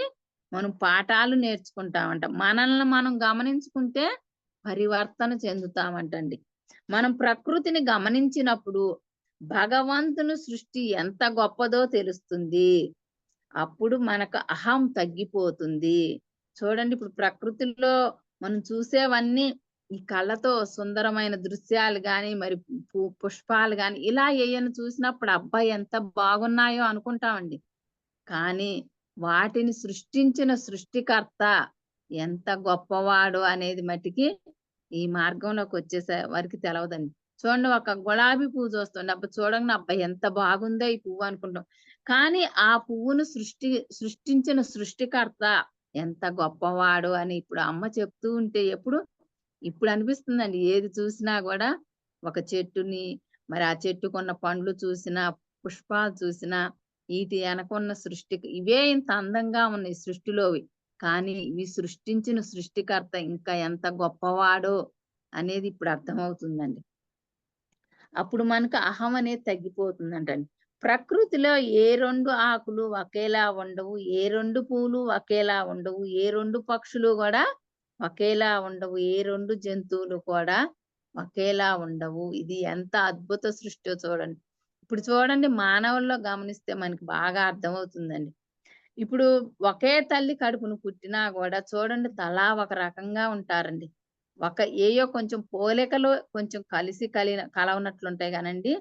మనం పాఠాలు నేర్చుకుంటామంట. మనల్ని మనం గమనించుకుంటే పరివర్తన చెందుతామంటండి. మనం ప్రకృతిని గమనించినప్పుడు భగవంతుని సృష్టి ఎంత గొప్పదో తెలుస్తుంది. అప్పుడు మనకు అహం తగ్గిపోతుంది. చూడండి, ఇప్పుడు ప్రకృతిలో మనం చూసేవన్నీ ఈ కళ్ళతో సుందరమైన దృశ్యాలు గాని, మరి పుష్పాలు గాని ఇలా ఏయని చూసినప్పుడు అబ్బా! ఎంత బాగున్నాయో అనుకుంటామండి. కానీ వాటిని సృష్టించిన సృష్టికర్త ఎంత గొప్పవాడు అనేది మటికి ఈ మార్గంలోకి వచ్చేసే వారికి తెలవదండి. చూడండి, ఒక గులాబీ పువ్వు చూస్తుండే అబ్బా! చూడంగానే అబ్బా! ఎంత బాగుందో ఈ పువ్వు అనుకుంటాం. కానీ ఆ పువ్వును సృష్టించిన సృష్టికర్త ఎంత గొప్పవాడు అని ఇప్పుడు అమ్మ చెప్తూ ఉంటే ఇప్పుడు అనిపిస్తుందండి. ఏది చూసినా గూడా ఒక చెట్టుని, మరి ఆ చెట్టుకున్న పండ్లు చూసినా, పుష్పాలు చూసినా, ఈటి ఎనకున్న సృష్టికి ఇవే ఇంత అందంగా ఉన్నాయి సృష్టిలోవి. కానీ ఇవి సృష్టించిన సృష్టికర్త ఇంకా ఎంత గొప్పవాడో అనేది ఇప్పుడు అర్థమవుతుందండి. అప్పుడు మనకు అహం అనేది తగ్గిపోతుందంటండి. ప్రకృతిలో ఏ 2 ఆకులు ఒకేలా ఉండవు. ఏ 2 పూలు ఒకేలా ఉండవు. ఏ 2 పక్షులు గూడా ఒకేలా ఉండవు. ఏ 2 జంతువులు కూడా ఒకేలా ఉండవు. ఇది ఎంత అద్భుత సృష్టో చూడండి. ఇప్పుడు చూడండి, మానవుల్లో గమనిస్తే మనకి బాగా అర్థమవుతుందండి. ఇప్పుడు ఒకే తల్లి కడుపున పుట్టినా గూడా చూడండి, తలా ఒక రకంగా ఉంటారండి. ఏయో కొంచెం పోలికలు కొంచెం కలవనట్లుంటాయి గానండి.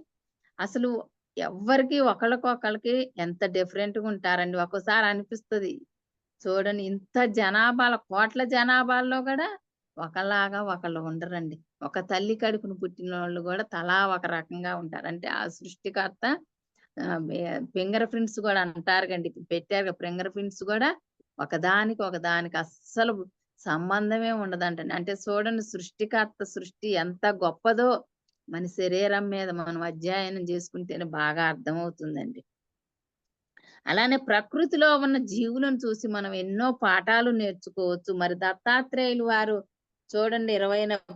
అసలు ఎవ్వరికీ ఒకళ్ళకొకళ్ళకి ఎంత డిఫరెంట్‌గా ఉంటారండి. ఒక్కోసారి అనిపిస్తది. చూడండి, ఇంత జనాభాలో, కోట్ల జనాభాలో గూడా ఒకలాగా ఒకళ్ళు ఉండరండి. ఒక తల్లి కడుపున పుట్టినోళ్ళు గూడా తలా ఒక రకంగా ఉంటారు. అంటే ఆ సృష్టికర్త ఫింగర్ ప్రింట్స్ గూడా అంటారు గండి. ఇప్పుడు పెట్టారుగా ఫింగర్ ప్రింట్స్ గూడా ఒకదానికి అస్సలు సంబంధమే ఉండదంటండి. అంటే చూడండి, సృష్టికర్త సృష్టి ఎంత గొప్పదో మన శరీరం మీద మనం అధ్యయనం చేసుకుంటేనే బాగా అర్థమవుతుందండి. అలానే ప్రకృతిలో ఉన్న జీవులను చూసి మనం ఎన్నో పాఠాలు నేర్చుకోవచ్చు. మరి దత్తాత్రేయులు వారు చూడండి,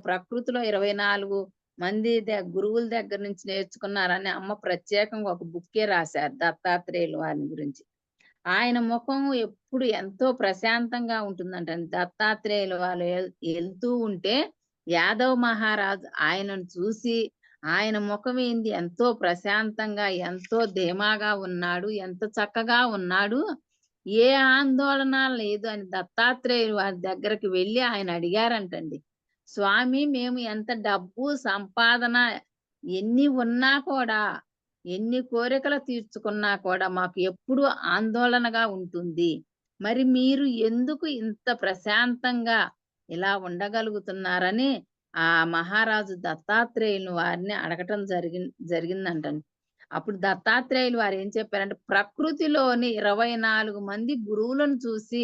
ప్రకృతిలో 24 మంది గురువుల దగ్గర నుంచి నేర్చుకున్నారని అమ్మ ప్రత్యేకంగా ఒక బుక్కే రాశారు దత్తాత్రేయులు వారిని గురించి. ఆయన ముఖం ఎప్పుడు ఎంతో ప్రశాంతంగా ఉంటుందంట. దత్తాత్రేయులు వాళ్ళు వెళ్తూ ఉంటే యాదవ్ మహారాజు ఆయనను చూసి ఆయన ముఖం ఏంది ఎంతో ప్రశాంతంగా, ఎంతో ధీమాగా ఉన్నాడు, ఎంత చక్కగా ఉన్నాడు, ఏ ఆందోళన లేదు అని దత్తాత్రేయులు వారి దగ్గరికి వెళ్ళి ఆయన అడిగారంటండి. స్వామి, మేము ఎంత డబ్బు సంపాదన ఎన్ని ఉన్నా కూడా, ఎన్ని కోరికలు తీర్చుకున్నా కూడా మాకు ఎప్పుడు ఆందోళనగా ఉంటుంది. మరి మీరు ఎందుకు ఇంత ప్రశాంతంగా ఇలా ఉండగలుగుతున్నారని ఆ మహారాజు దత్తాత్రేయులు వారిని అడగటం జరిగిందంటండి. అప్పుడు దత్తాత్రేయులు వారు ఏం చెప్పారంటే, ప్రకృతిలోని 24 మంది గురువులను చూసి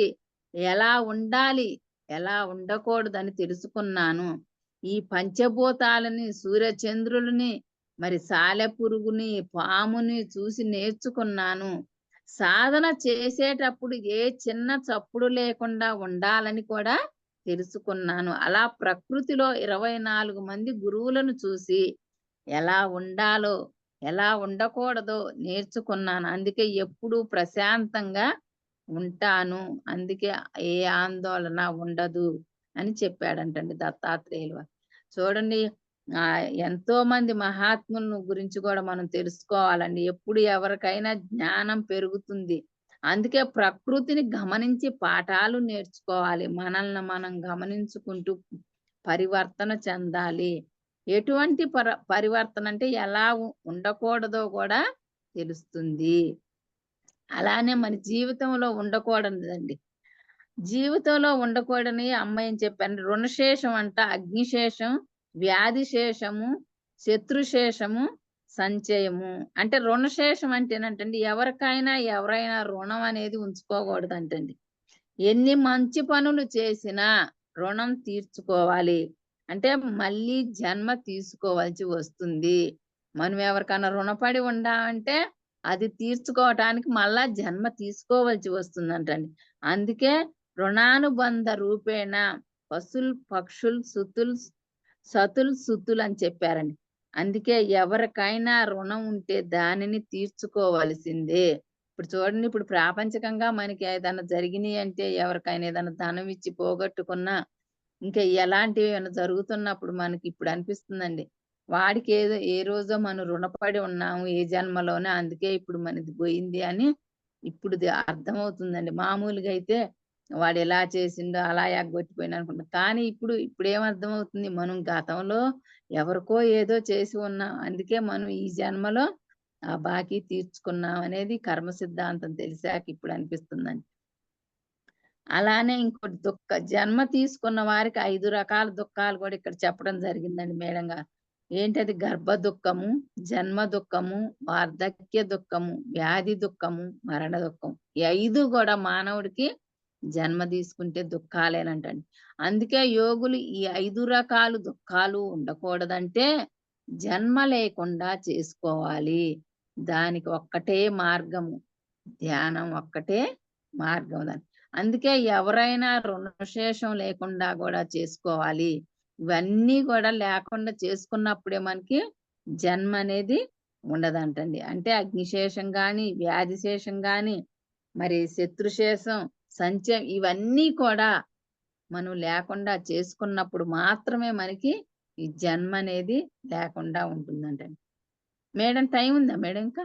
ఎలా ఉండాలి, ఎలా ఉండకూడదని తెలుసుకున్నాను. ఈ పంచభూతాలని, సూర్యచంద్రులని, మరి సాలెపురుగుని, పాముని చూసి నేర్చుకున్నాను. సాధన చేసేటప్పుడు ఏ చిన్న చప్పుడు లేకుండా ఉండాలని కూడా తెలుసుకున్నాను. అలా ప్రకృతిలో 24 మంది గురువులను చూసి ఎలా ఉండాలో, ఎలా ఉండకూడదో నేర్చుకున్నాను. అందుకే ఎప్పుడూ ప్రశాంతంగా ఉంటాను. అందుకే ఏ ఆందోళన ఉండదు అని చెప్పాడంటండి దత్తాత్రేయులు వారు. చూడండి, ఎంతో మంది మహాత్ములను గురించి కూడా మనం తెలుసుకోవాలండి. ఎప్పుడు ఎవరికైనా జ్ఞానం పెరుగుతుంది. అందుకే ప్రకృతిని గమనించి పాఠాలు నేర్చుకోవాలి. మనల్ని మనం గమనించుకుంటూ పరివర్తన చెందాలి. ఎటువంటి పరివర్తన అంటే ఎలా ఉండకూడదో కూడా తెలుస్తుంది. అలానే మన జీవితంలో ఉండకూడదండి. జీవితంలో ఉండకూడని అమ్మ ఏం చెప్పారంటే, రుణశేషం అంట, అగ్నిశేషం, వ్యాధిశేషము, శత్రుశేషము, సంచయము. అంటే రుణశేషం అంటేనంటండి, ఎవరైనా రుణం అనేది ఉంచుకోకూడదంటండి. ఎన్ని మంచి పనులు చేసినా రుణం తీర్చుకోవాలి. అంటే మళ్ళీ జన్మ తీసుకోవాల్సి వస్తుంది. మనం ఎవరికన్నా రుణపడి ఉండామంటే అది తీర్చుకోవటానికి మళ్ళా జన్మ తీసుకోవాల్సి వస్తుందంటండి. అందుకే రుణానుబంధ రూపేణ పశుల్, పక్షుల్, సతుల్, సుతుల్ అని చెప్పారండి. అందుకే ఎవరికైనా రుణం ఉంటే దానిని తీర్చుకోవలసిందే. ఇప్పుడు చూడండి, ఇప్పుడు ప్రాపంచికంగా మనకి ఏదైనా జరిగినాయి అంటే ఎవరికైనా ఏదైనా ధనం ఇచ్చి పోగొట్టుకున్నా, ఇంకా ఎలాంటివి ఏమైనా జరుగుతున్నప్పుడు మనకి ఇప్పుడు అనిపిస్తుందండి. వాడికి ఏదో ఏ రోజో మనం రుణపడి ఉన్నాము ఏ జన్మలోనే, అందుకే ఇప్పుడు మనది పోయింది అని ఇప్పుడుది అర్థమవుతుందండి. మామూలుగా అయితే వాడు ఎలా చేసిండో అలా ఎగ్గొట్టిపోయిన అనుకుంటాం. కానీ ఇప్పుడేం అర్థమవుతుంది, మనం గతంలో ఎవరికో ఏదో చేసి ఉన్నాం. అందుకే మనం ఈ జన్మలో ఆ బాకీ తీర్చుకున్నాం అనేది కర్మ సిద్ధాంతం తెలిసాక ఇప్పుడు అనిపిస్తుందండి. అలానే ఇంకోటి జన్మ తీసుకున్న వారికి 5 రకాల దుఃఖాలు కూడా ఇక్కడ చెప్పడం జరిగిందండి మేడం గారు. ఏంటది? గర్భ దుఃఖము, జన్మ దుఃఖము, వార్ధక్య దుఃఖము, వ్యాధి దుఃఖము, మరణ దుఃఖం. ఈ 5 కూడా మానవుడికి జన్మ తీసుకుంటే దుఃఖాలేనంటండి. అందుకే యోగులు ఈ 5 రకాలు దుఃఖాలు ఉండకూడదంటే జన్మ లేకుండా చేసుకోవాలి. దానికి ఒక్కటే మార్గము. ధ్యానం ఒక్కటే మార్గం దానికి. అందుకే ఎవరైనా రుణశేషం లేకుండా గూడా చేసుకోవాలి. ఇవన్నీ గూడా లేకుండా చేసుకున్నప్పుడే మనకి జన్మనేది ఉండదంటండి. అంటే అగ్నిశేషం గాని, వ్యాధిశేషం గాని, మరి శత్రుశేషం, ఇవన్నీ కూడా మనం లేకుండా చేసుకున్నప్పుడు మాత్రమే మనకి ఈ జన్మనేది లేకుండా ఉంటుందంటండి. మేడం టైం ఉందా మేడం ఇంకా?